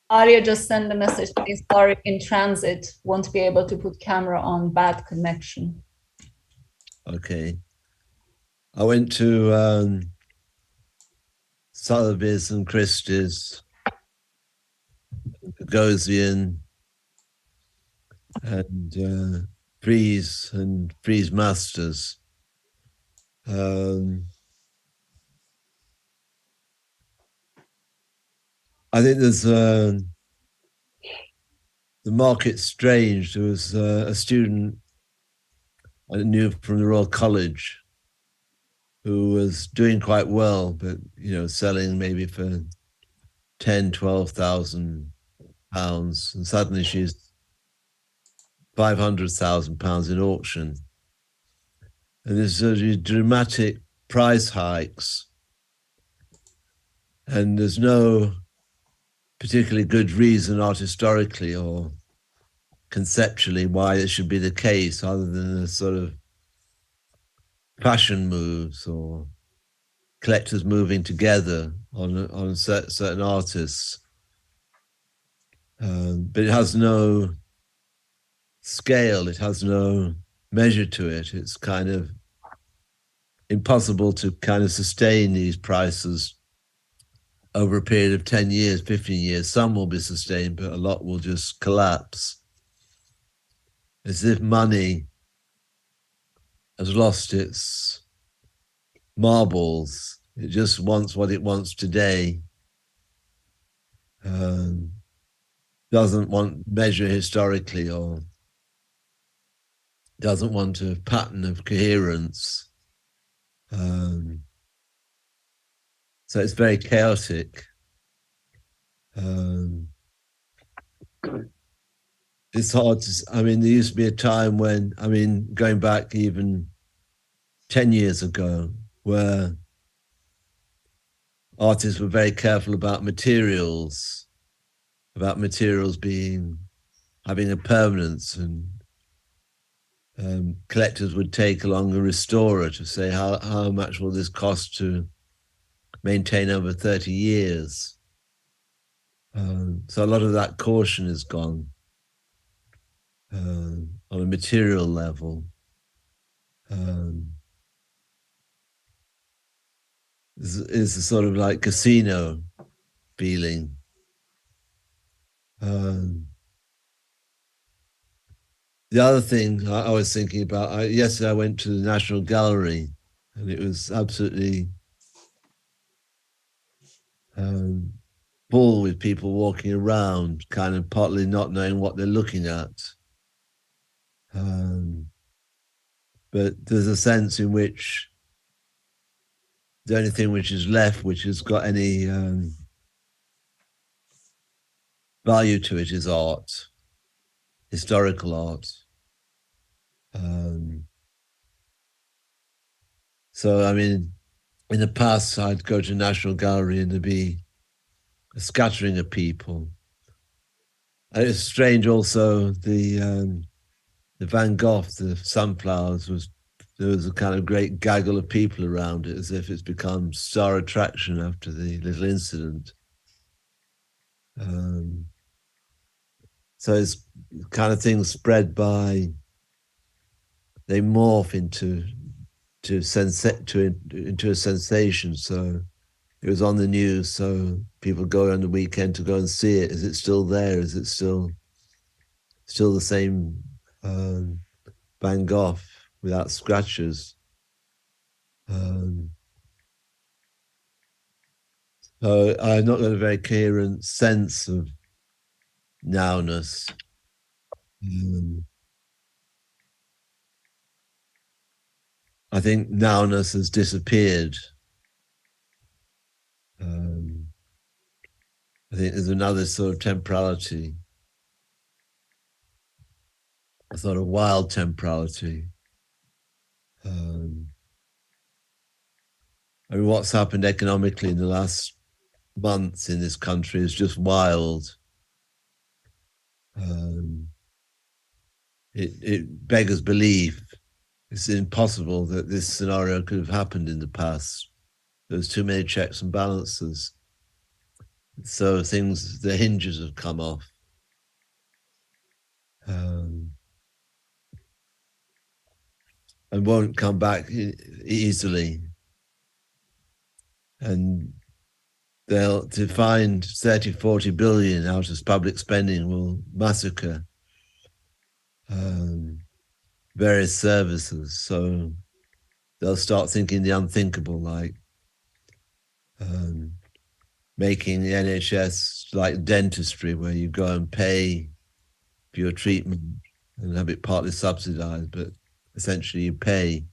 Aria just sent a message. Please, sorry, in transit, won't be able to put camera on, bad connection. Okay. I went to Sotheby's and Christie's, Gagosian, and Frieze and Frieze Masters. I think there's the market's strange. There was a student I knew from the Royal College who was doing quite well, but selling maybe for 10, 12,000 pounds, and suddenly she's 500,000 pounds in auction. And there's dramatic price hikes, and there's no particularly good reason art historically or conceptually why it should be the case, other than a sort of fashion moves or collectors moving together on certain artists. But it has no scale, it has no measure to it. It's kind of impossible to kind of sustain these prices over a period of 10 years, 15 years. Some will be sustained, but a lot will just collapse. As if money has lost its marbles. It just wants what it wants today. Doesn't want measure historically, or doesn't want a pattern of coherence. So it's very chaotic. It's hard to, there used to be a time when, going back even 10 years ago, where artists were very careful about materials having a permanence, and collectors would take along a restorer to say, how much will this cost to maintain over 30 years? So a lot of that caution is gone on a material level. It's a sort of like casino feeling. The other thing I was thinking about, yesterday I went to the National Gallery, and it was absolutely full with people walking around, kind of partly not knowing what they're looking at. But there's a sense in which the only thing which is left, which has got any value to it, is art, historical art. So, in the past, I'd go to National Gallery and there'd be a scattering of people. And it's strange also, the Van Gogh, the Sunflowers, there was a kind of great gaggle of people around it, as if it's become star attraction after the little incident. So it's kind of things spread by, they morph into a sensation. So it was on the news, so people go on the weekend to go and see it. Is it still there? Is it still the same Van Gogh without scratches? So I've not got a very coherent sense of nowness. I think nowness has disappeared. I think there's another sort of temporality, a sort of wild temporality. What's happened economically in the last months in this country is just wild. It beggars belief. It's impossible that this scenario could have happened in the past. There's too many checks and balances. So the hinges have come off. And won't come back easily. And to find 30, 40 billion out of public spending will massacre various services. So they'll start thinking the unthinkable, like making the NHS like dentistry, where you go and pay for your treatment and have it partly subsidized, but essentially you pay.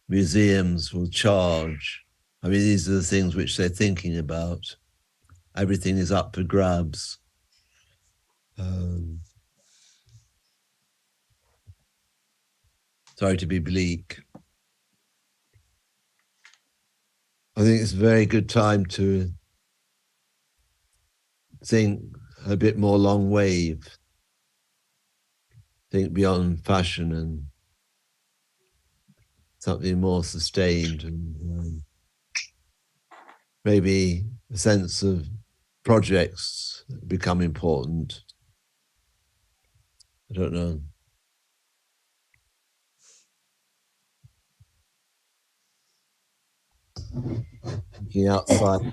Museums will charge. I mean, these are the things which they're thinking about. Everything is up for grabs. Sorry to be bleak. I think it's a very good time to think a bit more long wave, think beyond fashion and something more sustained, and maybe a sense of projects become important. I don't know. Looking outside.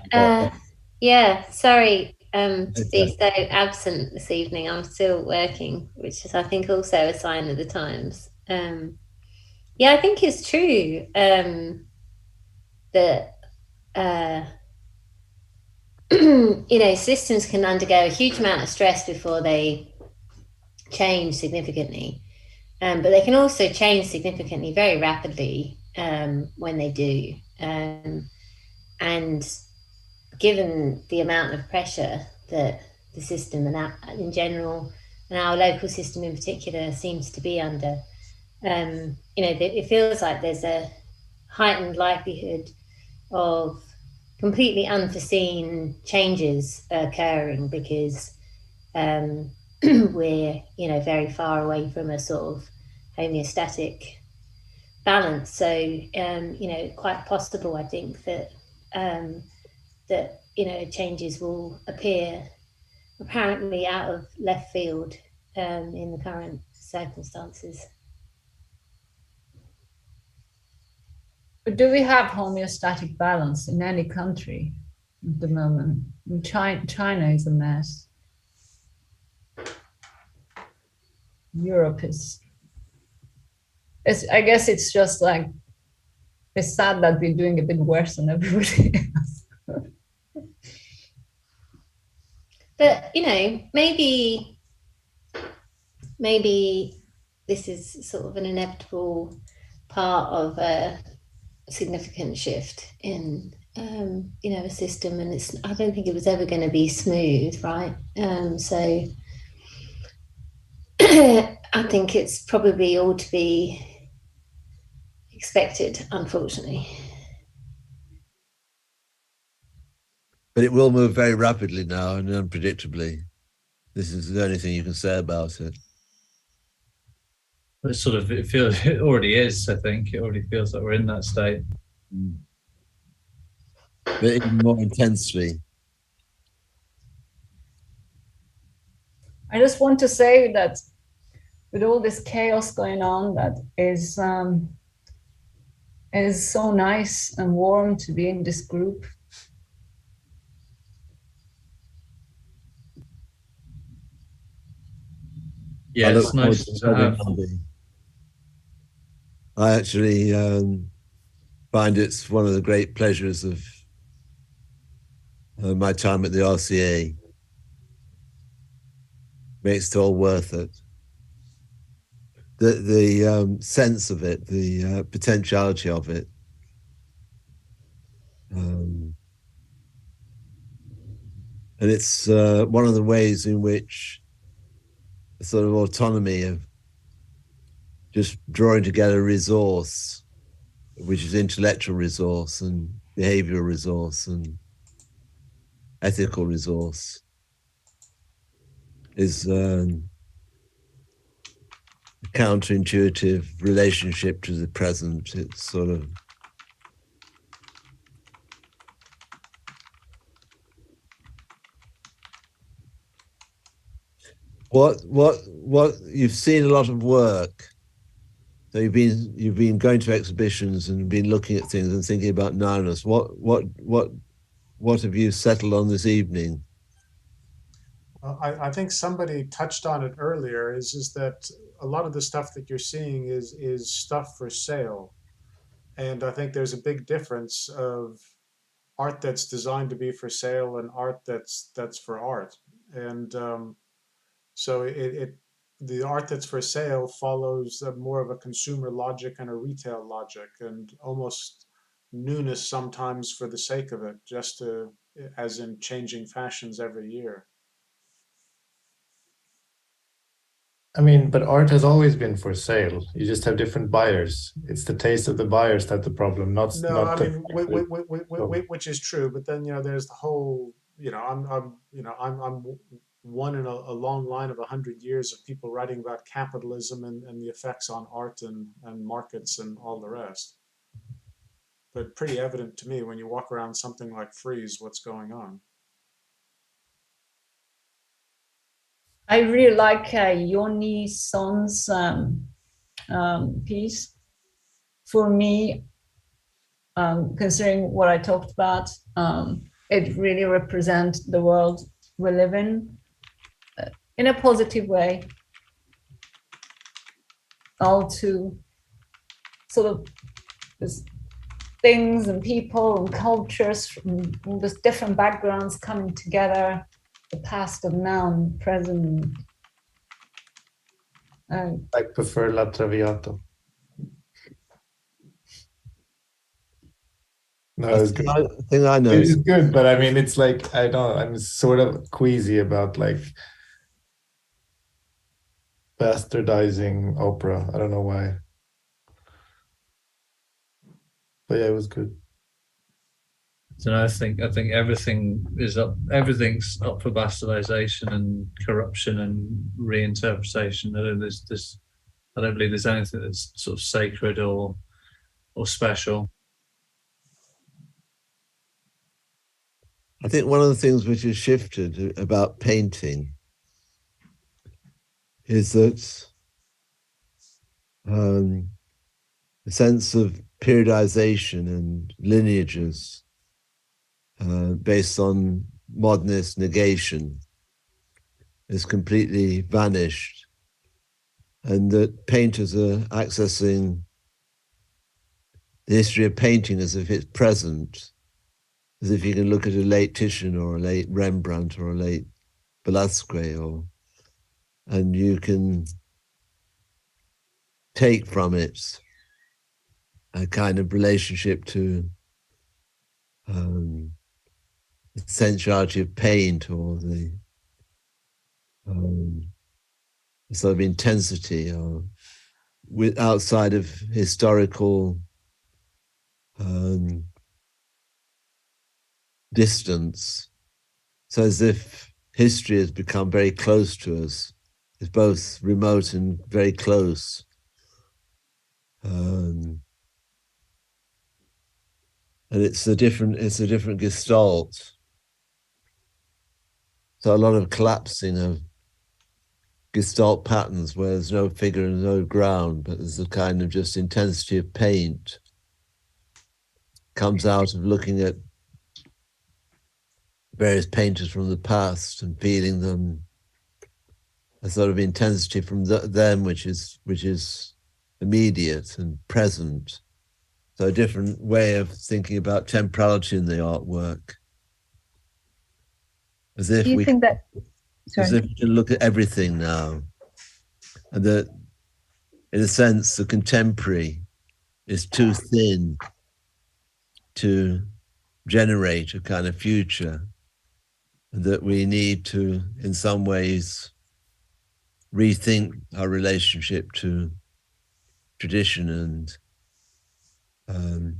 Yeah, sorry to be so absent this evening. I'm still working, which is, I think, also a sign of the times. Yeah, I think it's true that you know, systems can undergo a huge amount of stress before they change significantly, but they can also change significantly very rapidly when they do. And given the amount of pressure that the system and in general, and our local system in particular, seems to be under, you know, it feels like there's a heightened likelihood of completely unforeseen changes occurring because we're, you know, very far away from a sort of homeostatic balance. So, you know, quite possible, I think, that that, you know, changes will appear apparently out of left field in the current circumstances. But do we have homeostatic balance in any country at the moment? China is a mess. Europe is. I guess it's just like, it's sad that we're doing a bit worse than everybody else. But, you know, maybe this is sort of an inevitable part of a significant shift in, you know, a system, and I don't think it was ever going to be smooth, right? So I think it's probably all to be expected, unfortunately. But it will move very rapidly now and unpredictably. This is the only thing you can say about it. But it feels, it already is, I think. It already feels like we're in that state. But even more intensely. I just want to say that with all this chaos going on, that is so nice and warm to be in this group. Yeah, it's nice to have. I actually find it's one of the great pleasures of my time at the RCA. Makes it all worth it. The sense of it, the potentiality of it. And it's one of the ways in which a sort of autonomy of just drawing together resource, which is intellectual resource and behavioral resource and ethical resource, is a counterintuitive relationship to the present. It's sort of what you've seen a lot of work. So you've been going to exhibitions and been looking at things and thinking about nowness. What have you settled on this evening? I think somebody touched on it earlier, is that a lot of the stuff that you're seeing is stuff for sale. And I think there's a big difference of art that's designed to be for sale and art that's for art. And so the art that's for sale follows more of a consumer logic and a retail logic, and almost newness sometimes for the sake of it, just to, as in changing fashions every year. I mean, but art has always been for sale. You just have different buyers. It's the taste of the buyers that's the problem, not No, not I the. mean, which is true, but then, there's the whole, I'm one in a long line of 100 years of people writing about capitalism and the effects on art and markets and all the rest. But pretty evident to me when you walk around something like Frieze, what's going on. I really like Yoni Son's piece. For me, considering what I talked about, it really represents the world we live in a positive way. All to sort of this things and people and cultures from with different backgrounds coming together. The past of now and present. I prefer La Traviata. No, it's good. I think I know. It's good, but I mean, it's like, I don't know, I'm sort of queasy about like bastardizing opera. I don't know why. But yeah, it was good. So I think everything's up for bastardization and corruption and reinterpretation. I don't believe there's anything that's sort of sacred or special. I think one of the things which has shifted about painting is that the sense of periodization and lineages based on modernist negation is completely vanished, and that painters are accessing the history of painting as if it's present, as if you can look at a late Titian or a late Rembrandt or a late Velázquez, and you can take from it a kind of relationship to the sensuality of paint, or the sort of intensity, or outside of historical distance. So as if history has become very close to us. It's both remote and very close. And it's a different gestalt. So a lot of collapsing of gestalt patterns where there's no figure and no ground, but there's a kind of just intensity of paint comes out of looking at various painters from the past and feeling them, a sort of intensity from them which is immediate and present. So a different way of thinking about temporality in the artwork. As if we can look at everything now, and that, in a sense, the contemporary is too thin to generate a kind of future, and that we need to, in some ways, rethink our relationship to tradition and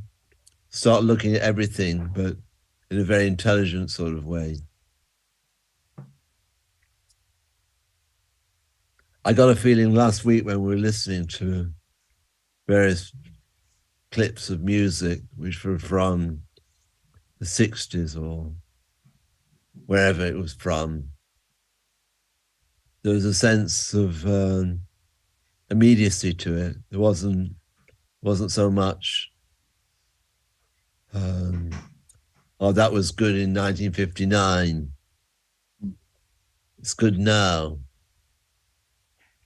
start looking at everything, but in a very intelligent sort of way. I got a feeling last week when we were listening to various clips of music which were from the 60s or wherever it was from, there was a sense of immediacy to it. There wasn't so much, oh, that was good in 1959. It's good now.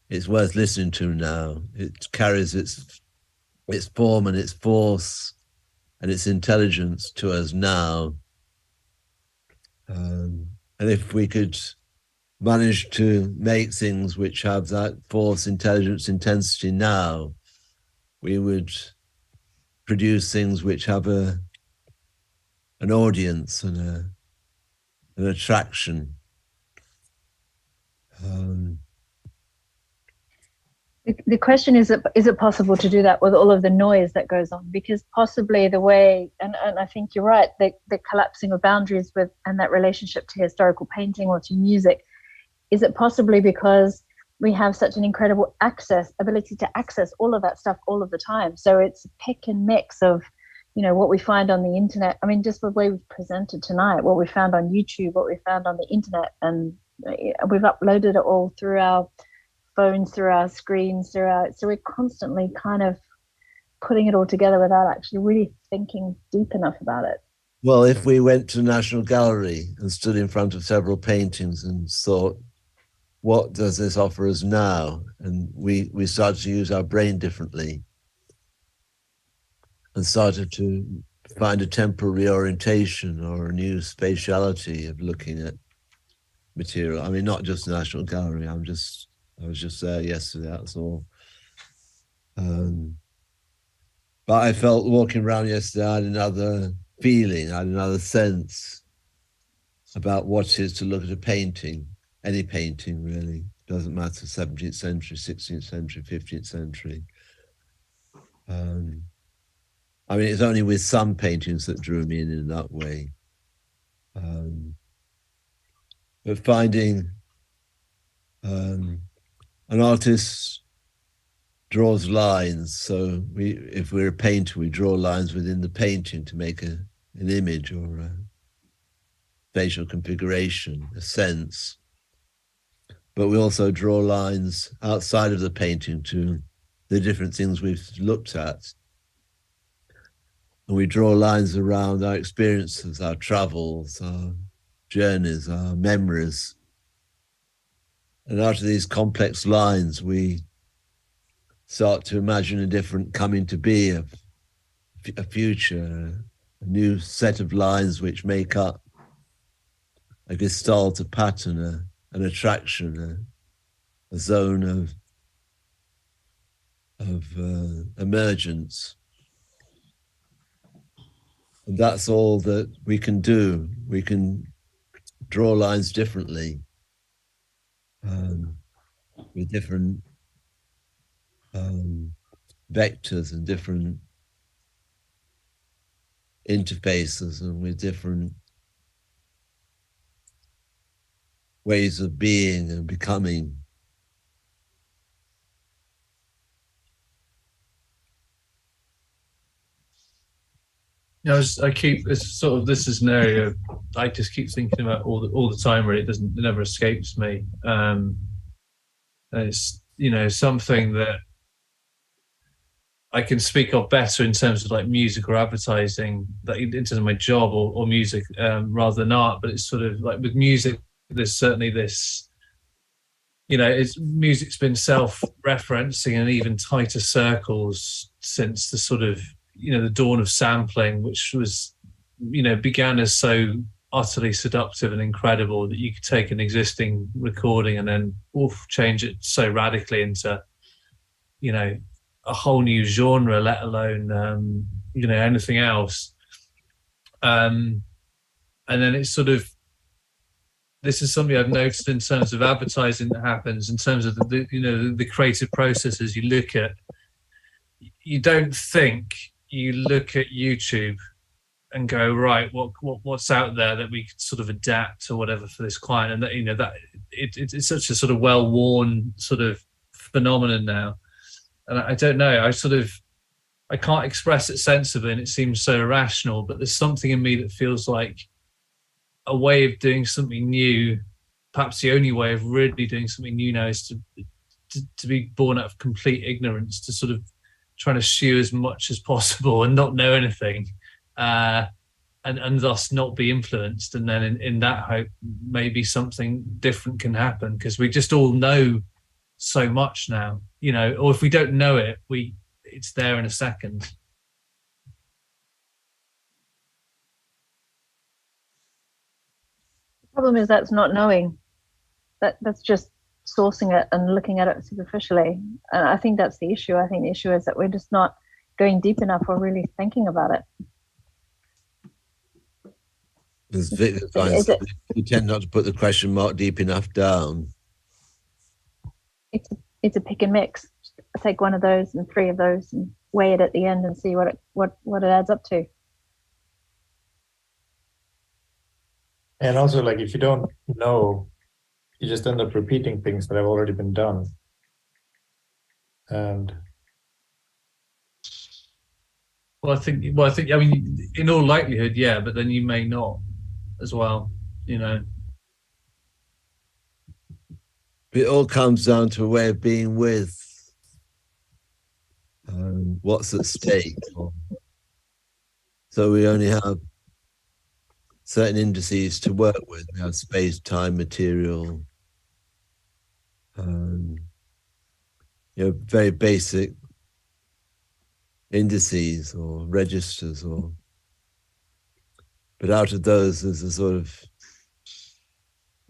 It's worth listening to now. It carries its form and its force and its intelligence to us now, And if we could manage to make things which have that force, intelligence, intensity now, we would produce things which have an audience and an attraction. The question is it possible to do that with all of the noise that goes on? Because possibly the way, and I think you're right, the collapsing of boundaries with and that relationship to historical painting or to music, is it possibly because we have such an incredible ability to access all of that stuff all of the time? So it's a pick and mix of, you know, what we find on the internet. I mean, just the way we've presented tonight, what we found on YouTube, what we found on the internet, and we've uploaded it all through our phones, through our screens, so we're constantly kind of putting it all together without actually really thinking deep enough about it. Well, if we went to the National Gallery and stood in front of several paintings and thought, what does this offer us now? And we started to use our brain differently and started to find a temporal reorientation or a new spatiality of looking at material. I mean, not just the National Gallery. I was just there yesterday, that's all. But I felt walking around yesterday, I had another feeling, I had another sense about what it is to look at a painting, any painting really, doesn't matter, 17th century, 16th century, 15th century. I mean, it's only with some paintings that drew me in that way. But finding an artist draws lines. So if we're a painter, we draw lines within the painting to make an image or a spatial configuration, a sense. But we also draw lines outside of the painting to the different things we've looked at. And we draw lines around our experiences, our travels, our journeys, our memories. And out of these complex lines, we start to imagine a different coming to be, a future, a new set of lines which make up a gestalt, a pattern, an attraction, a zone of emergence. And that's all that we can do. We can draw lines differently. With different vectors and different interfaces and with different ways of being and becoming. This is an area I just keep thinking about all the time. Really, it never escapes me. It's, you know, something that I can speak of better in terms of like music or advertising, that in terms of my job or music rather than art. But it's sort of like with music, there's certainly this, you know, music's been self-referencing in even tighter circles since the sort of, you know, the dawn of sampling, which was, you know, began as so utterly seductive and incredible that you could take an existing recording and then change it so radically into, you know, a whole new genre, let alone, you know, anything else. And then it's sort of, this is something I've noticed in terms of advertising that happens, in terms of the you know, the creative processes you look at. You don't think, you look at YouTube and go, right, what's out there that we could sort of adapt or whatever for this client, and that, you know, that it's such a sort of well-worn sort of phenomenon now. And I don't know, I can't express it sensibly, and it seems so irrational, but there's something in me that feels like a way of doing something new. Perhaps the only way of really doing something new now is to be born out of complete ignorance, to sort of trying to shew as much as possible and not know anything, and thus not be influenced. And then in that hope, maybe something different can happen, because we just all know so much now, you know, or if we don't know it, it's there in a second. Problem is that's not knowing. That's just sourcing it and looking at it superficially. And I think that's the issue. I think the issue is that we're just not going deep enough or really thinking about it. As Victor finds, you tend not to put the question mark deep enough down. It's a pick and mix. I take one of those and three of those and weigh it at the end and see what it adds up to. And also, like, if you don't know, you just end up repeating things that have already been done. And I think, I mean, in all likelihood, yeah, but then you may not as well, you know. It all comes down to a way of being with what's at stake. So we only have certain indices to work with. We have space, time, material, very basic indices or registers, but out of those there's a sort of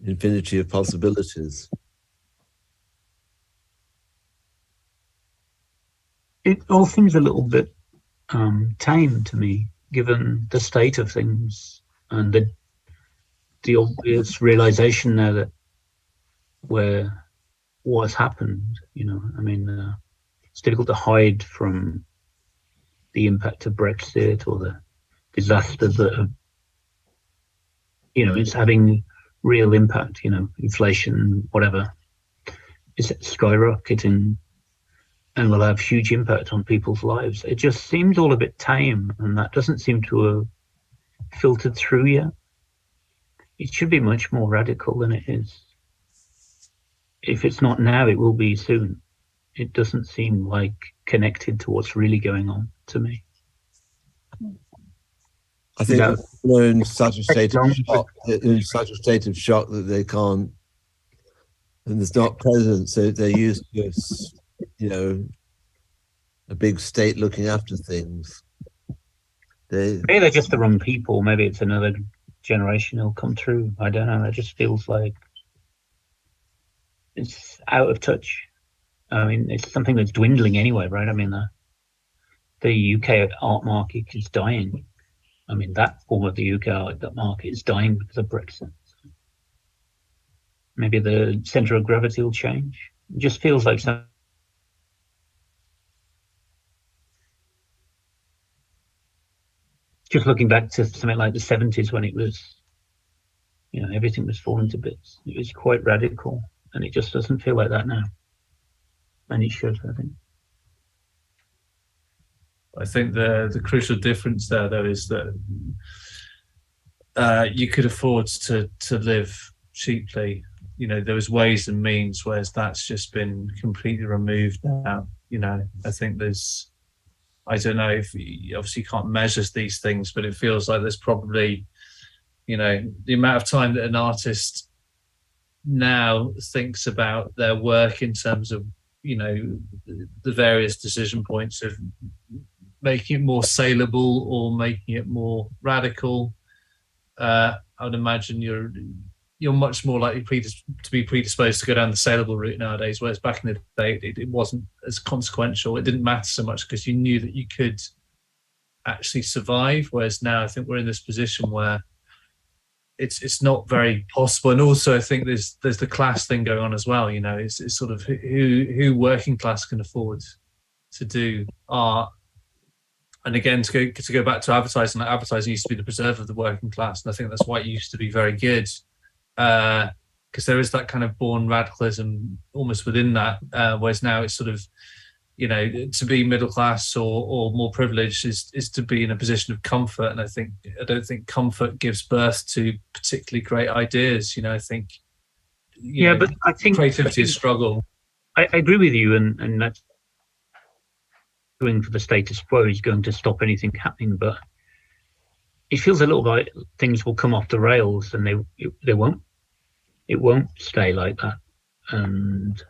infinity of possibilities. It all seems a little bit tame to me, given the state of things and the obvious realization now that what's happened. You know, I mean, it's difficult to hide from the impact of Brexit or the disasters that have, you know, it's having real impact. You know, inflation, whatever, is skyrocketing. And will have huge impact on people's lives. It just seems all a bit tame, and that doesn't seem to have filtered through yet. It should be much more radical than it is. If it's not now, it will be soon. It doesn't seem like connected to what's really going on to me. I think they're in such a state of shock, that they can't, and there's not presence. So they're used to, you know, a big state looking after things. Maybe they're just the wrong people. Maybe it's another generation who'll come through. I don't know. It just feels like it's out of touch. I mean, it's something that's dwindling anyway, right? I mean, the UK art market is dying. I mean, that form of the UK art market is dying because of Brexit. Maybe the center of gravity will change. It just feels like something. Just looking back to something like the 70s when it was, you know, everything was falling to bits. It was quite radical, and it just doesn't feel like that now. And it should, I think. I think the crucial difference there, though, is that you could afford to live cheaply. You know, there was ways and means, whereas that's just been completely removed now. You know, I think there's, I don't know if you obviously can't measure these things, but it feels like there's probably, you know, the amount of time that an artist now thinks about their work in terms of, you know, the various decision points of making it more saleable or making it more radical. I would imagine you're much more likely to be predisposed to go down the saleable route nowadays, whereas back in the day it wasn't as consequential. It didn't matter so much because you knew that you could actually survive, whereas now I think we're in this position where it's not very possible. And also I think there's the class thing going on as well. You know, it's sort of who working class can afford to do art. And again, to go back to advertising, like advertising used to be the preserve of the working class, and I think that's why it used to be very good. Because there is that kind of born radicalism almost within that, whereas now it's sort of, you know, to be middle class or more privileged is to be in a position of comfort. And I don't think comfort gives birth to particularly great ideas. You know, I think but I think creativity is struggle. I agree with you, and that's going for the status quo is going to stop anything happening, but it feels a little like things will come off the rails, and they won't. It won't stay like that, and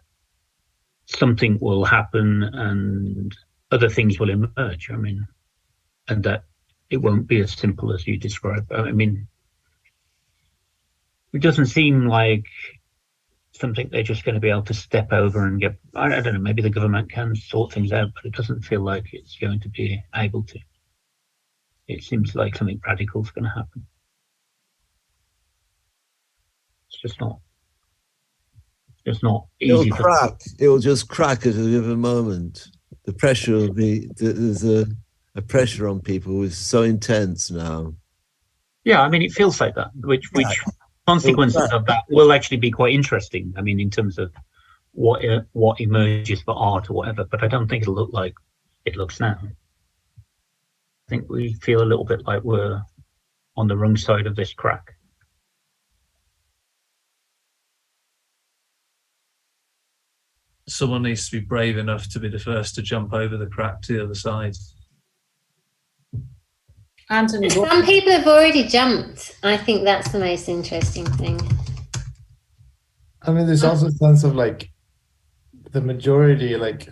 something will happen, and other things will emerge. I mean, and that it won't be as simple as you describe. I mean, It doesn't seem like something they're just going to be able to step over and get. I don't know. Maybe the government can sort things out, but it doesn't feel like it's going to be able to. It seems like something radical is going to happen. It's just not. It's not easy. It'll crack. It will just crack at a given moment. The pressure will be. There's a pressure on people is so intense now. Yeah, I mean, it feels like that. Which consequences of that will actually be quite interesting. I mean, in terms of what emerges for art or whatever. But I don't think it'll look like it looks now. I think we feel a little bit like we're on the wrong side of this crack. Someone needs to be brave enough to be the first to jump over the crack to the other side. Anthony, some people have already jumped. I think that's the most interesting thing. I mean, there's also a sense of like the majority, like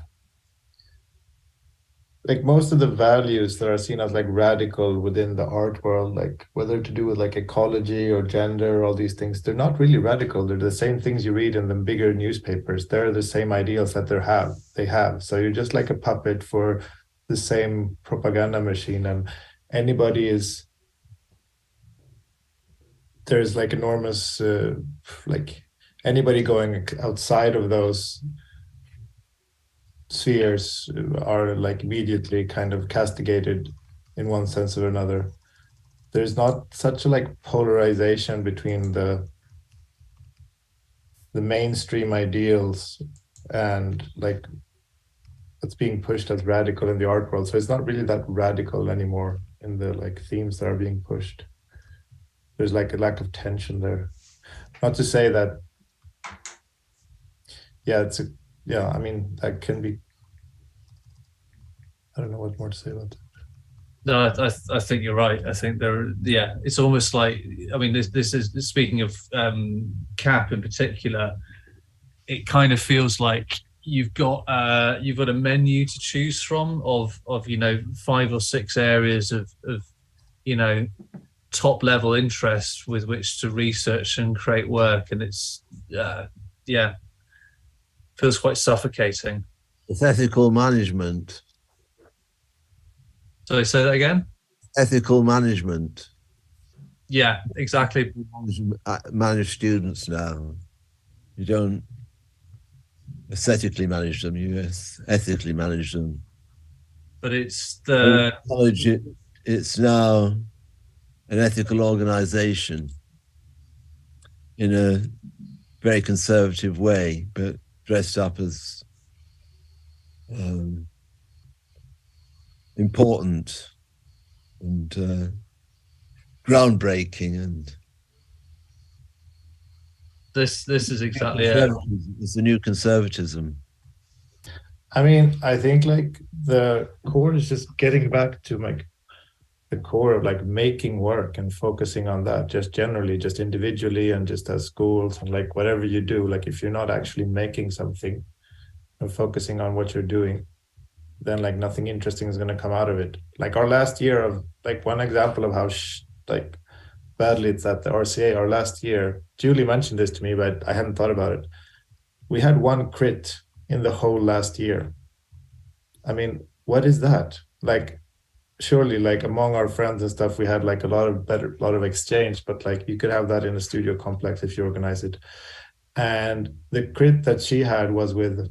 most of the values that are seen as like radical within the art world, like whether to do with like ecology or gender, all these things, they're not really radical. They're the same things you read in the bigger newspapers. They're the same ideals that they have. So you're just like a puppet for the same propaganda machine, and there's like enormous, like anybody going outside of those spheres are like immediately kind of castigated in one sense or another. There's not such a like polarization between the mainstream ideals and like what's being pushed as radical in the art world. So it's not really that radical anymore in the like themes that are being pushed. There's like a lack of tension there. Not to say that, I mean, that can be, I don't know what more to say about that. No, I think you're right. I think it's almost like, I mean, this is speaking of CAP in particular. It kind of feels like you've got a menu to choose from of 5 or 6 areas of top level interest with which to research and create work, and it's feels quite suffocating. It's ethical management. So say that again? Ethical management. Yeah, exactly. Manage students now. You don't aesthetically manage them, you ethically manage them. But it's the college. It's now an ethical organization in a very conservative way, but dressed up as important and groundbreaking, and this is exactly it. It's the new conservatism. I mean, I think like the core is just getting back to like the core of like making work and focusing on that, just generally, just individually and just as schools and like whatever you do, like if you're not actually making something and focusing on what you're doing, then like nothing interesting is going to come out of it. Like our last year of like one example of how like badly it's at the RCA, our last year, Julie mentioned this to me, but I hadn't thought about it. We had 1 crit in the whole last year. I mean, what is that? Like, surely like among our friends and stuff, we had like a lot of exchange, but like you could have that in a studio complex if you organize it. And the crit that she had was with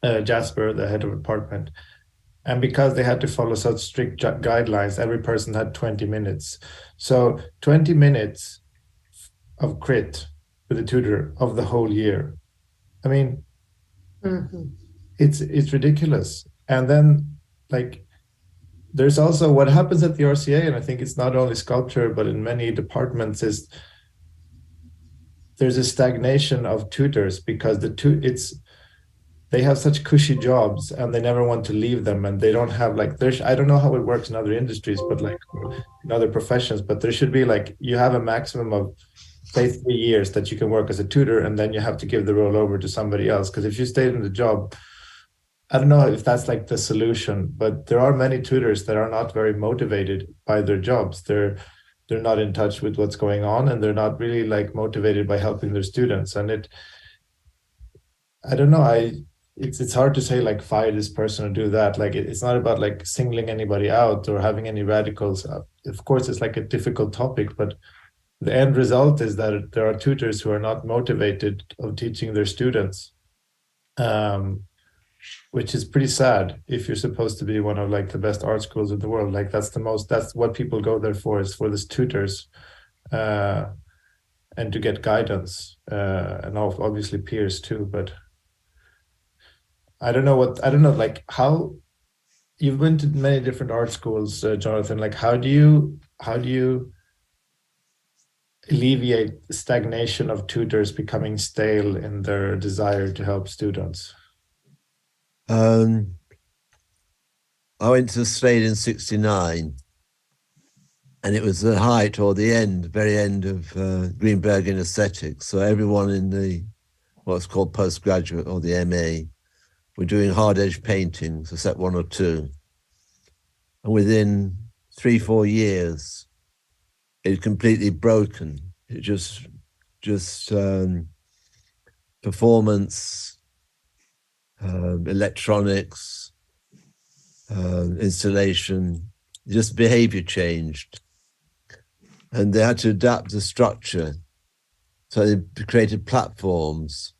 Jasper, the head of department. And because they had to follow such strict guidelines, every person had 20 minutes. So 20 minutes of crit with a tutor of the whole year. I mean, it's ridiculous. And then like, there's also what happens at the RCA, and I think it's not only sculpture, but in many departments, is there's a stagnation of tutors because they have such cushy jobs and they never want to leave them, and they don't have like I don't know how it works in other industries, but like in other professions, but there should be like you have a maximum of say 3 years that you can work as a tutor, and then you have to give the role over to somebody else, because if you stayed in the job, I don't know if that's like the solution, but there are many tutors that are not very motivated by their jobs. they're not in touch with what's going on, and they're not really like motivated by helping their students. And I don't know, it's hard to say like fire this person or do that. Like it's not about like singling anybody out or having any radicals. Of course, it's like a difficult topic, but the end result is that there are tutors who are not motivated of teaching their students, which is pretty sad if you're supposed to be one of like the best art schools in the world. Like that's what people go there for, is for these tutors, and to get guidance, and obviously peers too. But I don't know like how you've been to many different art schools, Jonathan. Like how do you alleviate stagnation of tutors becoming stale in their desire to help students? I went to Slade in '69, and it was the height or the very end of Greenbergian aesthetics. So everyone in the what's called postgraduate or the MA were doing hard edge paintings, except one or two. And within 3-4 years, it had completely broken. It just performance, electronics, installation, just behavior changed. And they had to adapt the structure. So they created platforms.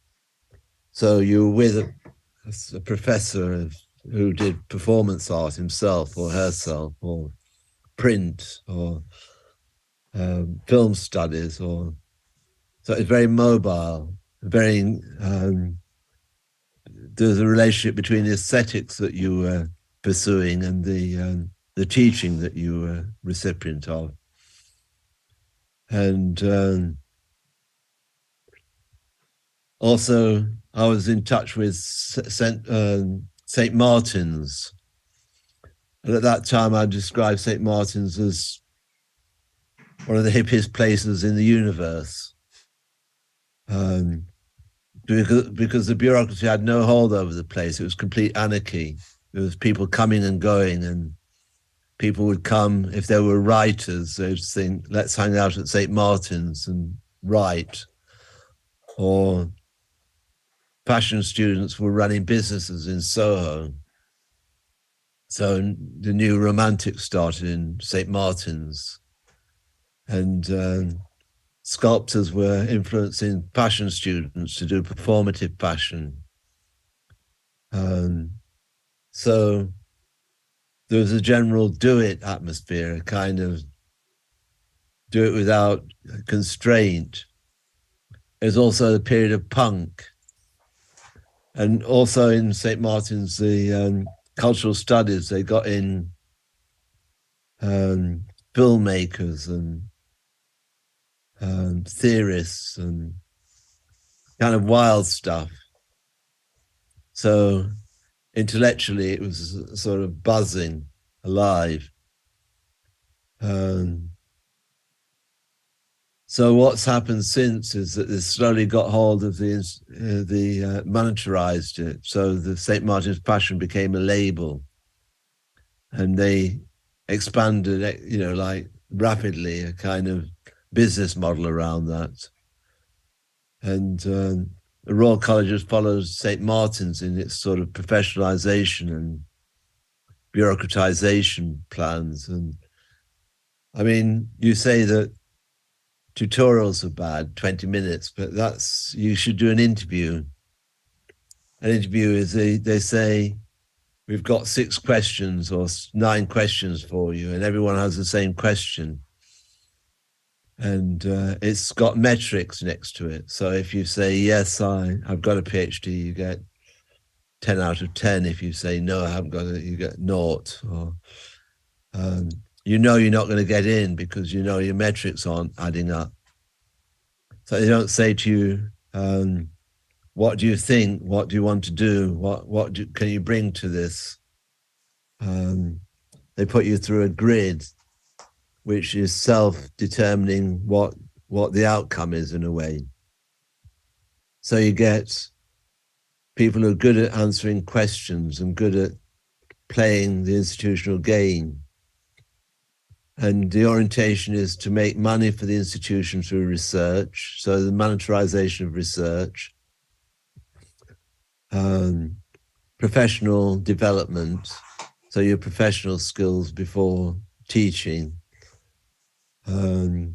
So you were with a professor who did performance art himself or herself, or print, or film studies, so it's very mobile, very there's a relationship between the aesthetics that you were pursuing and the teaching that you were recipient of. And also I was in touch with St. Martin's, and at that time I described St. Martin's as one of the hippiest places in the universe, because the bureaucracy had no hold over the place. It was complete anarchy. There was people coming and going, and people would come, if there were writers, they'd think, let's hang out at St. Martin's and write. Or fashion students were running businesses in Soho. So the new Romantic started in St. Martin's. And sculptors were influencing fashion students to do performative fashion. So there was a general do-it atmosphere, a kind of do it without constraint. There's also a period of punk. And also in St. Martin's, the cultural studies, they got in filmmakers and theorists and kind of wild stuff. So intellectually, it was sort of buzzing, alive. So what's happened since is that they slowly got hold of the monetarized it. So the St. Martin's Fashion became a label, and they expanded, like rapidly, a kind of business model around that. And the Royal College has followed St. Martin's in its sort of professionalization and bureaucratization plans. And I mean, you say that tutorials are bad, 20 minutes, but you should do an interview. An interview is they say, we've got 6 questions or 9 questions for you, and everyone has the same question. And it's got metrics next to it. So if you say, yes, I've got a PhD, you get 10 out of 10. If you say, no, I haven't got it, you get 0. Or, you're not going to get in because your metrics aren't adding up. So they don't say to you, what do you think? What do you want to do? What can you bring to this? They put you through a grid, which is self-determining what the outcome is in a way. So you get people who are good at answering questions and good at playing the institutional game. And the orientation is to make money for the institution through research. So the monetarization of research, professional development. So your professional skills before teaching. So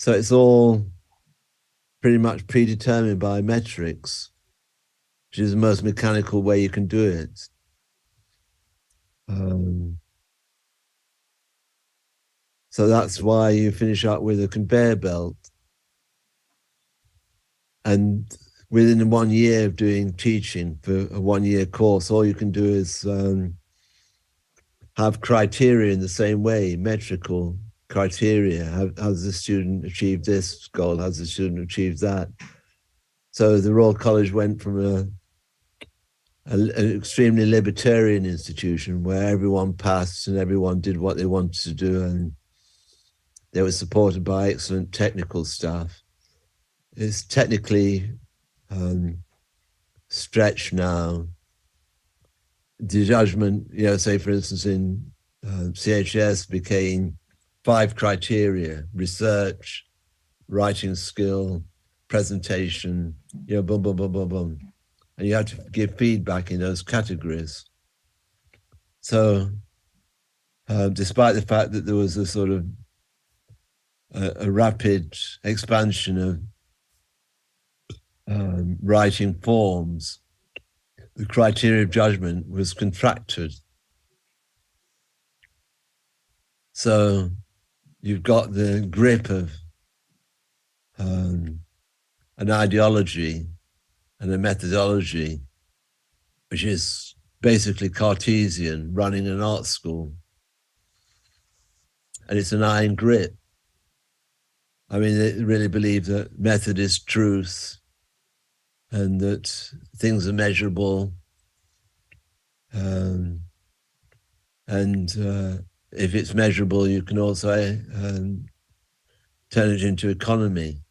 it's all pretty much predetermined by metrics, which is the most mechanical way you can do it. So that's why you finish up with a conveyor belt. And within 1 year of doing teaching for a 1 year course, all you can do is have criteria in the same way, metrical criteria. Has the student achieved this goal? Has the student achieved that? So the Royal College went from an extremely libertarian institution where everyone passed and everyone did what they wanted to do, and they were supported by excellent technical staff. It's technically stretched now. The judgment, say for instance in CHS became 5 criteria: research, writing skill, presentation, boom, boom, boom, boom, boom. And you have to give feedback in those categories. So despite the fact that there was a sort of a rapid expansion of writing forms, the criteria of judgment was contracted. So you've got the grip of an ideology and a methodology, which is basically Cartesian, running an art school. And it's an iron grip. I mean, they really believe that method is truth and that things are measurable. And if it's measurable, you can also turn it into economy.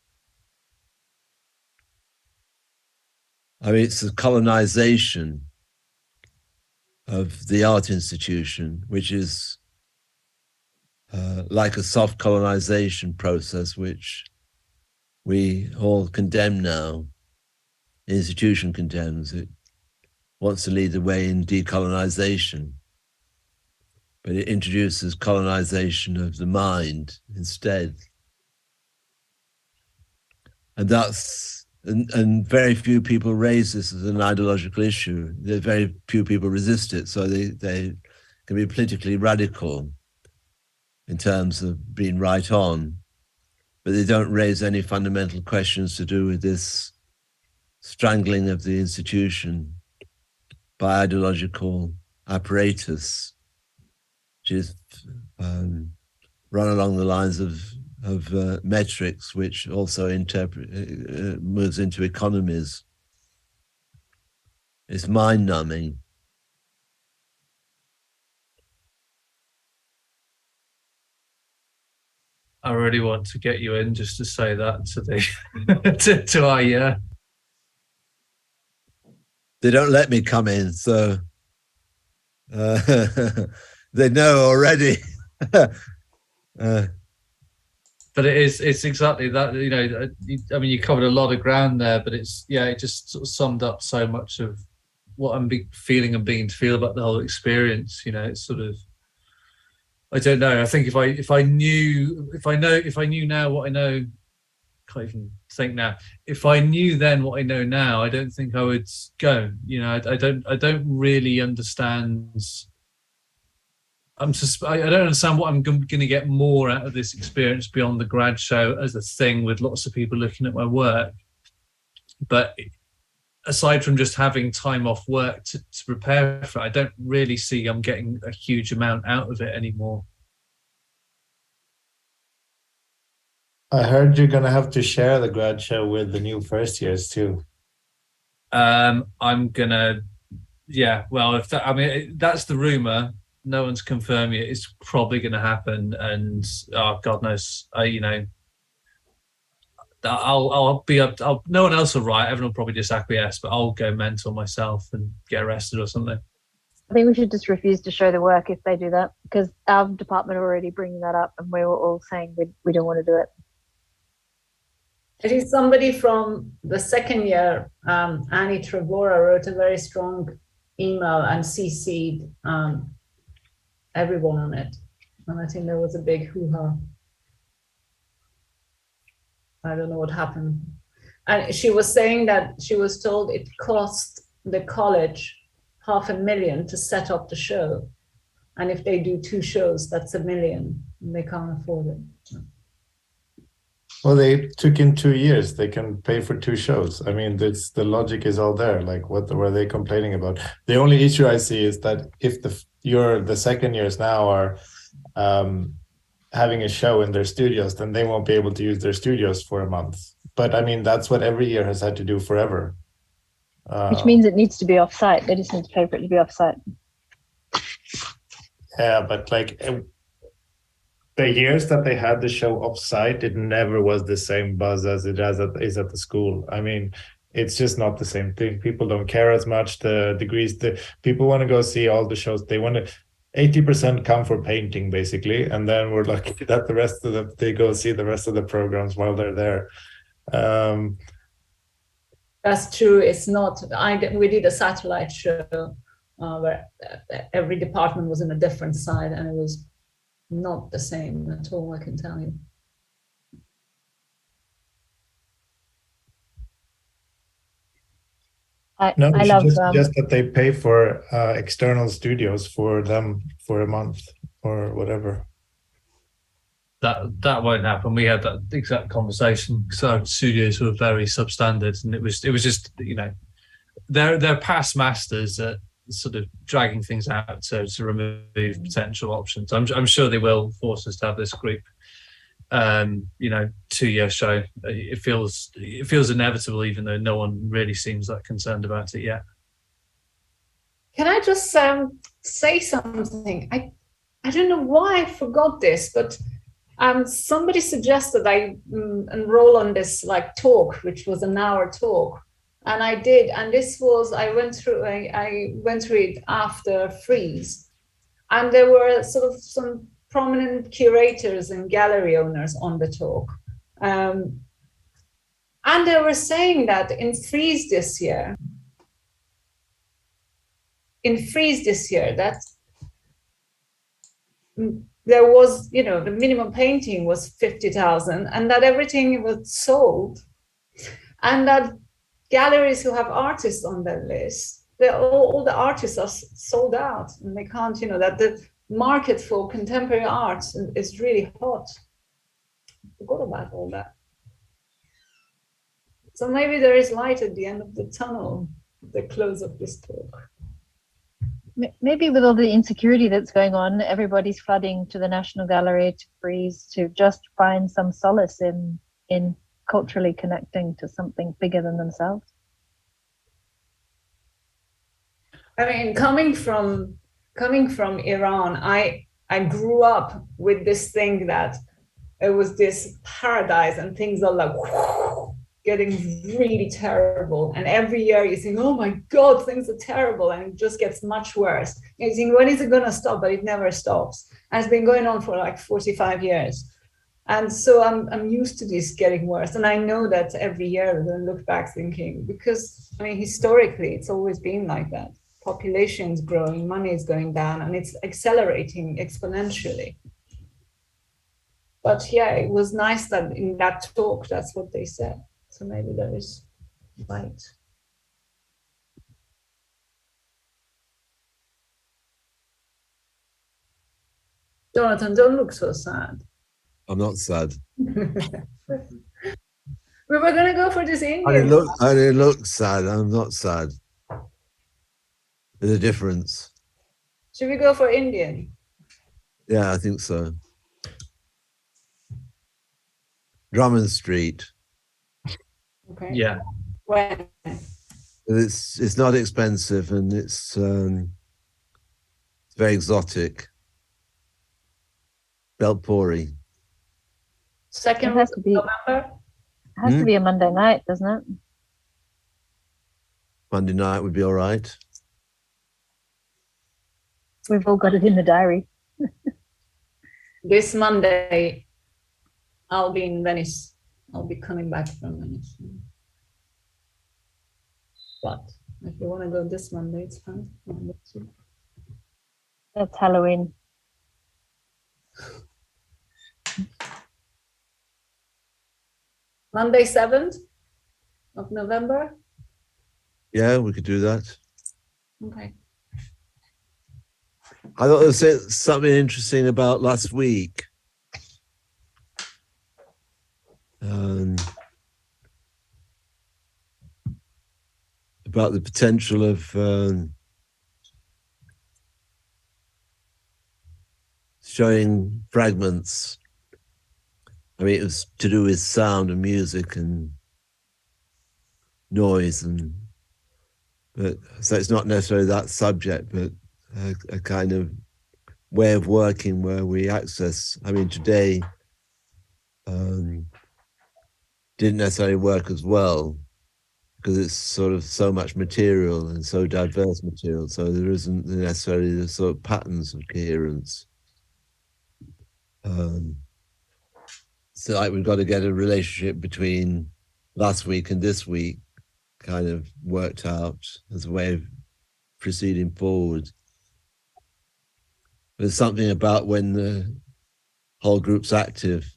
I mean, it's the colonization of the art institution, which is like a soft colonization process, which we all condemn now. The institution condemns it, wants to lead the way in decolonization, but it introduces colonization of the mind instead. And very few people raise this as an ideological issue. Very few people resist it, so they can be politically radical in terms of being right on, but they don't raise any fundamental questions to do with this strangling of the institution by ideological apparatus, which is run along the lines of metrics, which also moves into economies. It's mind-numbing. I really want to get you in just to say that to the to our They don't let me come in, so they know already. But it's exactly that, I mean, you covered a lot of ground there, but it just sort of summed up so much of what I'm feeling and beginning to feel about the whole experience. It's sort of, I don't know. I think if I knew now what I know, can't even think now. If I knew then what I know now, I don't think I would go. I don't really understand. I don't understand what I'm going to get more out of this experience beyond the grad show as a thing with lots of people looking at my work. But aside from just having time off work to prepare for it, I don't really see I'm getting a huge amount out of it anymore. I heard you're going to have to share the grad show with the new first years too. I'm going to, well, that's the rumor. No one's confirmed yet. It's probably going to happen, and God knows, I'll be up. No one else will write. Everyone will probably just acquiesce, but I'll go mental myself and get arrested or something. I think we should just refuse to show the work if they do that, because our department are already bringing that up, and we were all saying we don't want to do it. It is somebody from the second year, Annie Trevora, wrote a very strong email and CC'd everyone on it. And I think there was a big hoo-ha. I don't know what happened. And she was saying that she was told it cost the college $500,000 to set up the show. And if they do 2 shows, that's $1 million. And they can't afford it. Well, they took in 2 years. They can pay for 2 shows. I mean, the logic is all there. Like, what were they complaining about? The only issue I see is that if the second years now are having a show in their studios, then they won't be able to use their studios for a month. But I mean, that's what every year has had to do forever. Which means it needs to be off-site. They just need to pay for it to be off-site. Yeah, but like the years that they had the show off-site, it never was the same buzz as it is at the school. I mean, it's just not the same thing. People don't care as much. The degrees, people want to go see all the shows. They want to 80% come for painting, basically, and then we're lucky that the rest of them, they go see the rest of the programs while they're there. That's true. It's not. We did a satellite show where every department was in a different side, and it was not the same at all, I can tell you. I We should love just suggest that they pay for external studios for them for a month or whatever. That won't happen. We had that exact conversation because our studios were very substandard, and it was just, you know, they're past masters at sort of dragging things out to remove potential options. I'm sure they will force us to have this group, 2-year show. It feels inevitable, even though no one really seems that concerned about it yet. Can I just say something? I don't know why I forgot this, but somebody suggested I enroll on this like talk, which was an hour talk, and I did. And this was I went through it after Frieze, and there were sort of some prominent curators and gallery owners on the talk, and they were saying that in Frieze this year, that there was, the minimum painting was 50,000, and that everything was sold, and that galleries who have artists on their list, all the artists are sold out, and they can't, that the market for contemporary art is really hot. I forgot about all that. So maybe there is light at the end of the tunnel, the close of this talk. Maybe with all the insecurity that's going on, everybody's flooding to the National Gallery, to Frieze, to just find some solace in culturally connecting to something bigger than themselves. I mean, coming from Iran, I grew up with this thing that it was this paradise, and things are like getting really terrible, and every year you think, oh my god, things are terrible, and it just gets much worse. You think, when is it going to stop? But it never stops, and it's been going on for like 45 years, and so I'm used to this getting worse, and I know that every year we're going to look back thinking, because I mean, historically it's always been like that. Population is growing, money is going down, and it's accelerating exponentially. But yeah, it was nice that in that talk that's what they said. So maybe there is light. Jonathan, don't look so sad. I'm not sad. We were going to go for this Indian. I didn't look sad. I'm not sad. There's a difference. Should we go for Indian? Yeah, I think so. Drummond Street. Okay. Yeah. When? It's not expensive, and it's very exotic. Belpori. Second It has to be. November? It has to be a Monday night, doesn't it? Monday night would be all right. We've all got it in the diary. This Monday, I'll be in Venice. I'll be coming back from Venice. But if you want to go this Monday, it's fine. That's Halloween. Monday, 7th of November. Yeah, we could do that. Okay. I thought there was something interesting about last week. About the potential of showing fragments. I mean, it was to do with sound and music and noise, but so it's not necessarily that subject, but a kind of way of working where we access. I mean, today didn't necessarily work as well because it's sort of so much material and so diverse material, so there isn't necessarily the sort of patterns of coherence. So like we've got to get a relationship between last week and this week kind of worked out as a way of proceeding forward. There's something about when the whole group's active,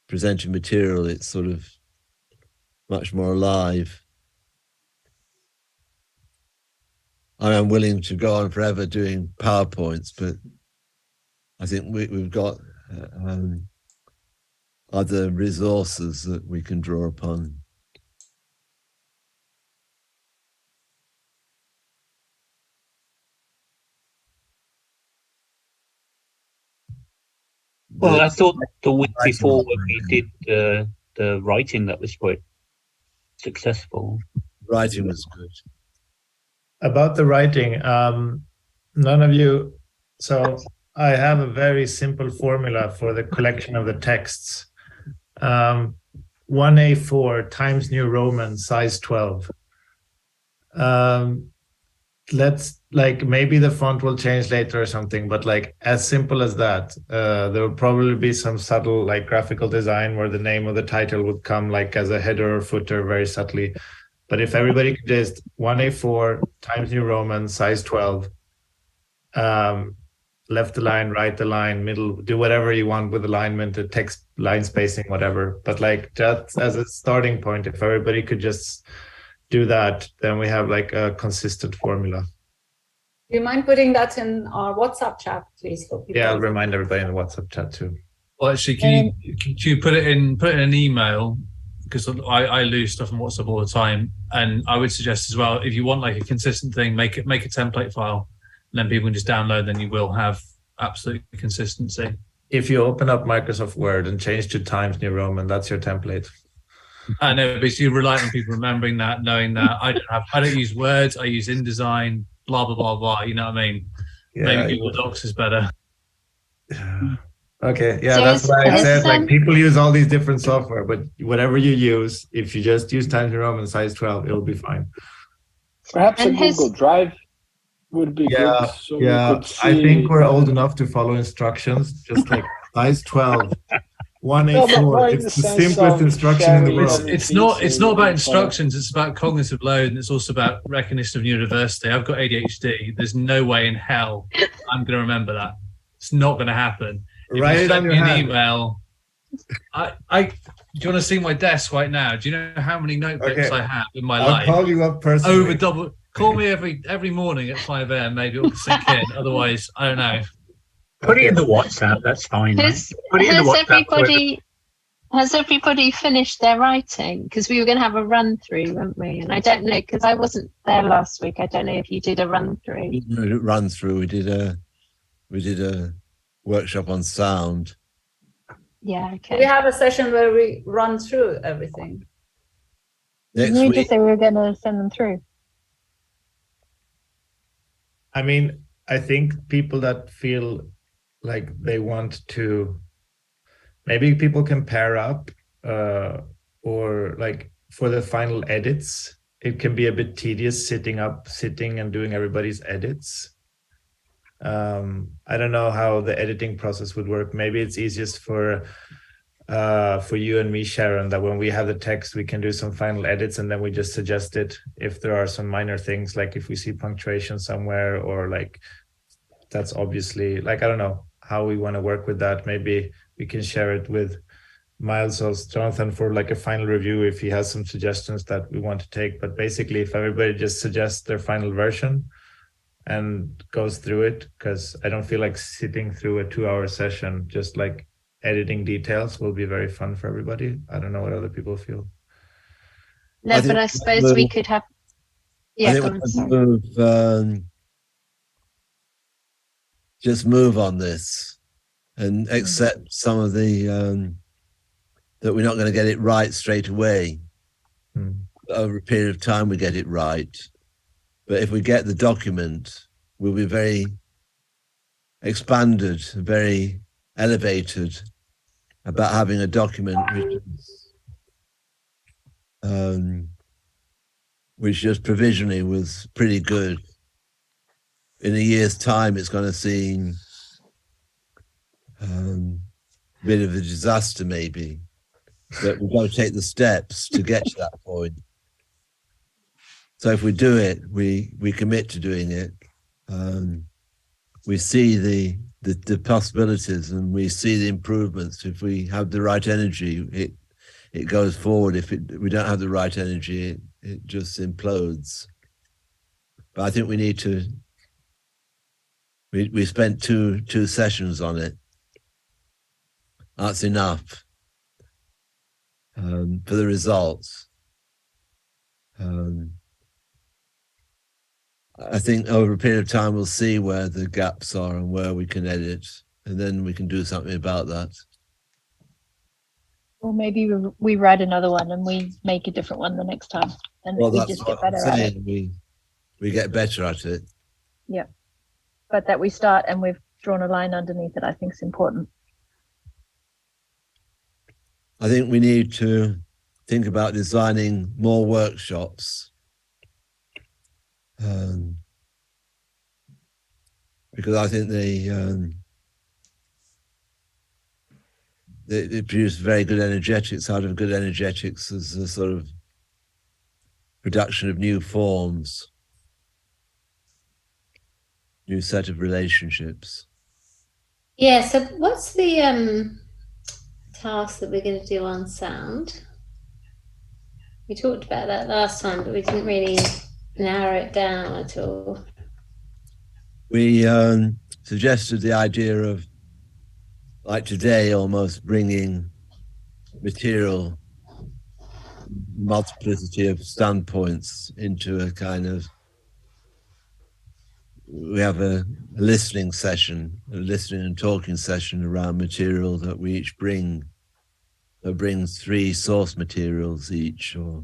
presenting material, it's sort of much more alive. I'm willing to go on forever doing PowerPoints, but I think we've got other resources that we can draw upon. Well, I thought the week before when we did the writing, that was quite successful. Writing was good. About the writing, none of you, so I have a very simple formula for the collection of the texts. 1A4 Times New Roman, size 12. Let's, like, maybe the font will change later or something, but like as simple as that. There will probably be some subtle like graphical design where the name of the title would come like as a header or footer very subtly. But if everybody could just 1A4 Times New Roman, size 12, left align, right align, middle, do whatever you want with alignment, the text line spacing, whatever. But like just as a starting point, if everybody could just do that, then we have like a consistent formula. Do you mind putting that in our WhatsApp chat, please? For people? Yeah, I'll remind everybody in the WhatsApp chat too. Well, actually, can you put it in an email? Because I lose stuff on WhatsApp all the time, and I would suggest as well, if you want like a consistent thing, make a template file, and then people can just download. Then you will have absolute consistency. If you open up Microsoft Word and change to Times New Roman, that's your template. I know, but you rely on people remembering that, knowing that. I don't use words. I use InDesign. Blah blah blah blah. You know what I mean? Yeah, maybe Google Docs is better. Yeah. Okay, yeah, So that's why I said like people use all these different software, but whatever you use, if you just use Times New Roman size 12, it'll be fine. Perhaps a Google Drive would be good. So yeah. I think we're old enough to follow instructions, just like size 12. 1A4. It's the simplest instruction in the world. It's not about instructions. It's about cognitive load, and it's also about recognition of neurodiversity. I've got ADHD. There's no way in hell I'm going to remember that. It's not going to happen. If Write you it on send your me an hand. email, do you want to see my desk right now? Do you know how many notebooks I have in my life? I'll call you up personally. Call me every morning at 5 a.m. Maybe it'll sink in. Otherwise, I don't know. Put it in the WhatsApp. That's fine. Has Right? everybody finished their writing? Because we were going to have a run through, weren't we? And I don't know, because I wasn't there last week. I don't know if you did a run through. Run through. We did a workshop on sound. Yeah. Okay. We have a session where we run through everything. Next We week. just say we were going to send them through. I mean, I think people that feel like they want to, maybe people can pair up or like for the final edits, it can be a bit tedious sitting and doing everybody's edits. I don't know how the editing process would work. Maybe it's easiest for you and me, Sharon, that when we have the text, we can do some final edits and then we just suggest it if there are some minor things, like if we see punctuation somewhere, or like that's obviously, like, I don't know how we want to work with that. Maybe we can share it with Miles or Jonathan for like a final review if he has some suggestions that we want to take. But basically, if everybody just suggests their final version and goes through it, because I don't feel like sitting through a 2-hour session, just like editing details will be very fun for everybody. I don't know what other people feel. No, but I suppose we could have. Yeah, I think just move on this and accept some of the that we're not going to get it right straight away. Over a period of time we get it right, but if we get the document, we'll be very expanded, very elevated about having a document which just provisionally was pretty good. In a year's time, it's going to seem a bit of a disaster, maybe, but we've got to take the steps to get to that point. So if we do it, we commit to doing it. We see the possibilities and we see the improvements. If we have the right energy, it goes forward. If we don't have the right energy, it just implodes. But I think we need to. We spent two sessions on it. That's enough for the results. I think over a period of time, we'll see where the gaps are and where we can edit, and then we can do something about that. Or maybe we write another one and we make a different one the next time, and Well, we that's just what get better I'm at it. saying. We get better at it. Yeah, but that we start and we've drawn a line underneath it, I think is important. I think we need to think about designing more workshops. Because I think they produce very good energetics. Out of good energetics as a sort of production of new forms, new set of relationships. Yeah, so what's the task that we're going to do on sound? We talked about that last time, but we didn't really narrow it down at all. We suggested the idea of, like today, almost bringing material, multiplicity of standpoints into a kind of, we have a listening session, a listening and talking session around material that we each bring, that brings 3 source materials each, or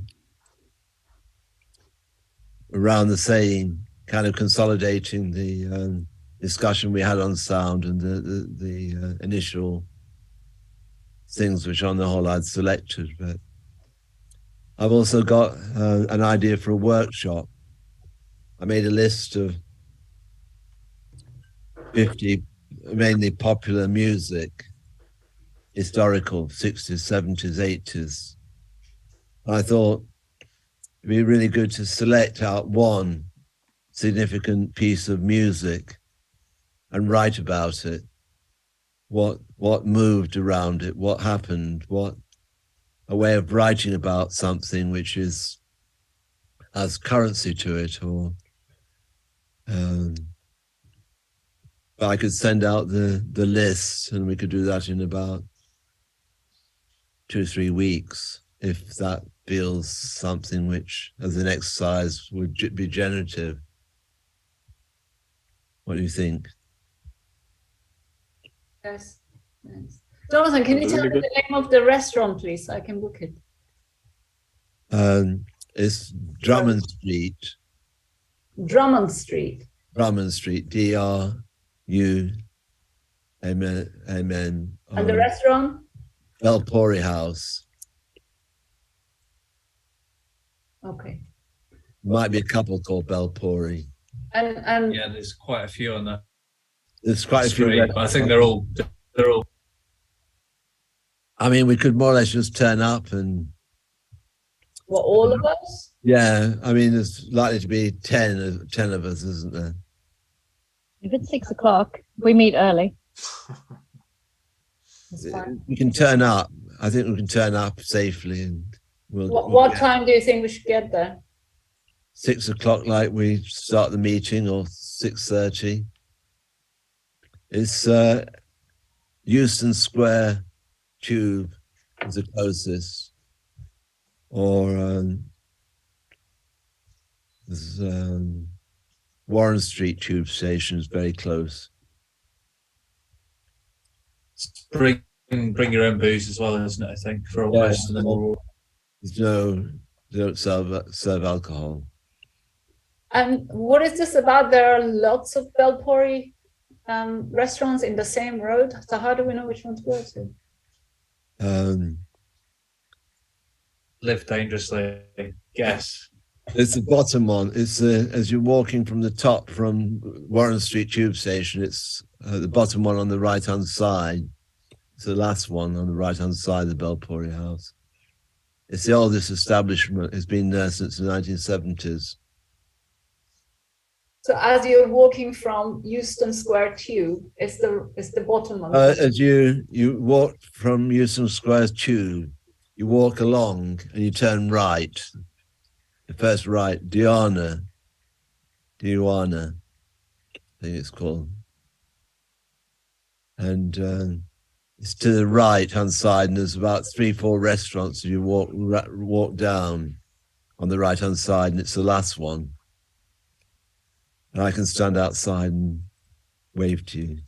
around the same, kind of consolidating the discussion we had on sound and the initial things which on the whole I'd selected. But I've also got an idea for a workshop. I made a list of 50 mainly popular music, historical, 60s, 70s, 80s. I thought it'd be really good to select out one significant piece of music and write about it. What moved around it, what happened, what a way of writing about something which has currency to it, or but I could send out the list and we could do that in about 2 or 3 weeks, if that feels something which as an exercise would be generative. What do you think? Yes. Nice. Jonathan, can you tell me the name of the restaurant, please? I can book it. It's Drummond Street. Drummond Street. Drummond Street, DRUMN. And the restaurant? Belpori House. Okay. Might be a couple called Belpori. And yeah, there's quite a few on that. There's quite a few. Street, but I think they're all. I mean, we could more or less just turn up and. Well, all of us? Yeah, I mean, there's likely to be 10 of us, isn't there? If it's 6 o'clock, we meet early. We can turn up. I think we can turn up safely, and What time do you think we should get there? 6 o'clock, like we start the meeting, or 6:30. It's Euston Square Tube is the closest, or there's Warren Street Tube Station is very close. Bring your own booze as well, isn't it? I think for a Western. There's they don't serve alcohol. And what is this about? There are lots of Belpori restaurants in the same road. So how do we know which one to go to? Live dangerously. Guess. It's the bottom one. It's as you're walking from the top from Warren Street Tube Station. It's the bottom one on the right-hand side. It's the last one on the right-hand side of the Belpori House. It's the oldest establishment. It's been there since the 1970s. So as you're walking from Euston Square Tube, it's the bottom one. As you walk from Euston Square Tube, you walk along and you turn right. The first right, Diana, I think it's called. And it's to the right-hand side, and there's about 3-4 restaurants. You walk down on the right-hand side, and it's the last one. And I can stand outside and wave to you.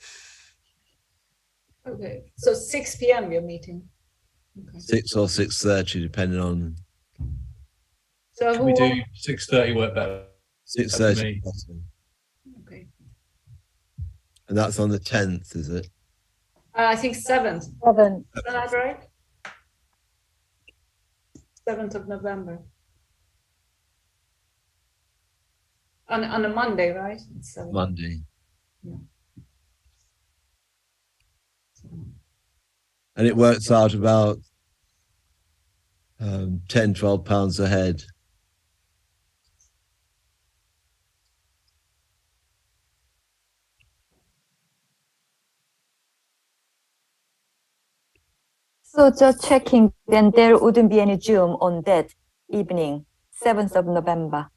Okay, so 6 p.m. you're meeting. Okay. 6 or 6:30, depending on. So Can we do 6:30 work better? 6:30. Okay. And that's on the 10th, is it? I think 7th. 7. Is that right? 7th of November. On a Monday, right? It's 7th. Monday. Yeah. And it works out about 10-12 pounds a head. So just checking, then there wouldn't be any Zoom on that evening, 7th of November.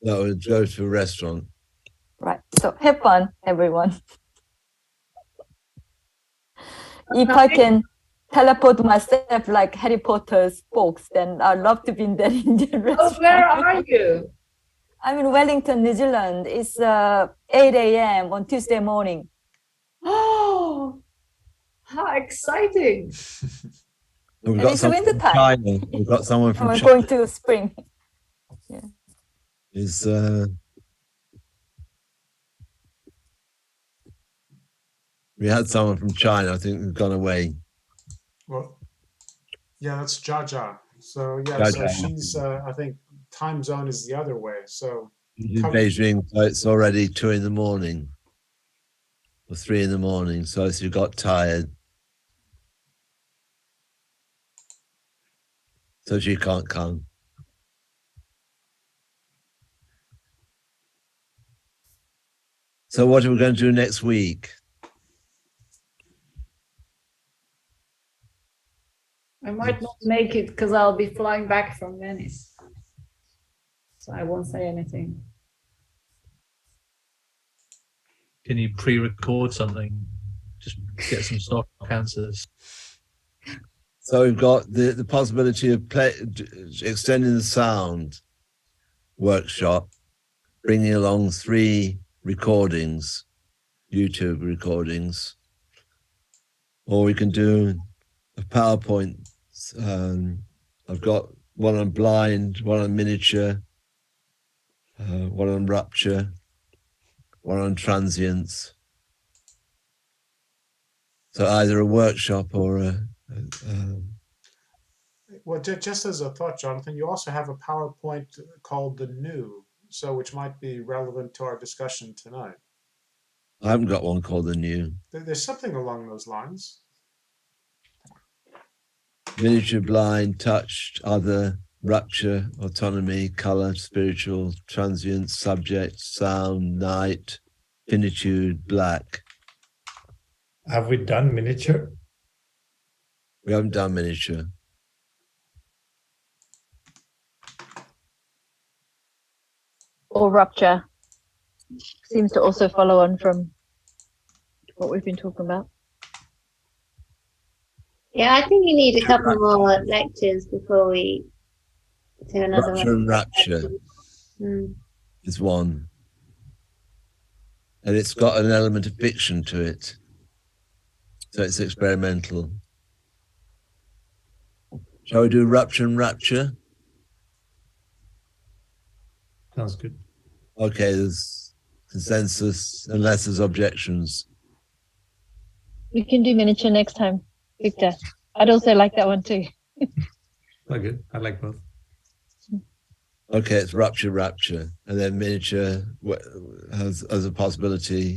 That would go to a restaurant. Right. So have fun, everyone. If I can teleport myself like Harry Potter's books, then I'd love to be in that Indian restaurant. Oh, where are you? I'm in Wellington, New Zealand. It's 8 a.m. on Tuesday morning. Oh, how exciting! We've And got it's someone winter from time. China. We've got someone from I'm China. going to spring. Yeah. We had someone from China. I think they've gone away. Well, yeah, that's Jaja. So yeah, Jaja. so she's I think time zone is the other way. So In Beijing, so it's already 2 a.m. or 3 a.m. So if you got tired, so she can't come. So what are we going to do next week? I might not make it because I'll be flying back from Venice. So I won't say anything. Can you pre-record something? Just get some stock answers. So we've got the possibility of extending the sound workshop, bringing along 3 recordings, YouTube recordings, or we can do a PowerPoint. I've got one on blind, one on miniature, one on rupture, one on transients. So either a workshop or well, just as a thought, Jonathan, you also have a PowerPoint called the New, so which might be relevant to our discussion tonight. I haven't got one called the new. There's something along those lines. Miniature, blind, touched, other, rupture, autonomy, color, spiritual, transient, subject, sound, night, finitude, black. Have we done miniature? We haven't done miniature. Or rupture seems to also follow on from what we've been talking about. Yeah, I think you need a couple more lectures before we do another Rupture and one. rapture Mm. is one. And it's got an element of fiction to it. So it's experimental. Shall we do rupture and rapture? Sounds good. Okay, there's consensus unless there's objections. We can do miniature next time, Victor. I'd also like that one too. Oh, good. I like both. Okay, it's rupture, and then miniature has as a possibility.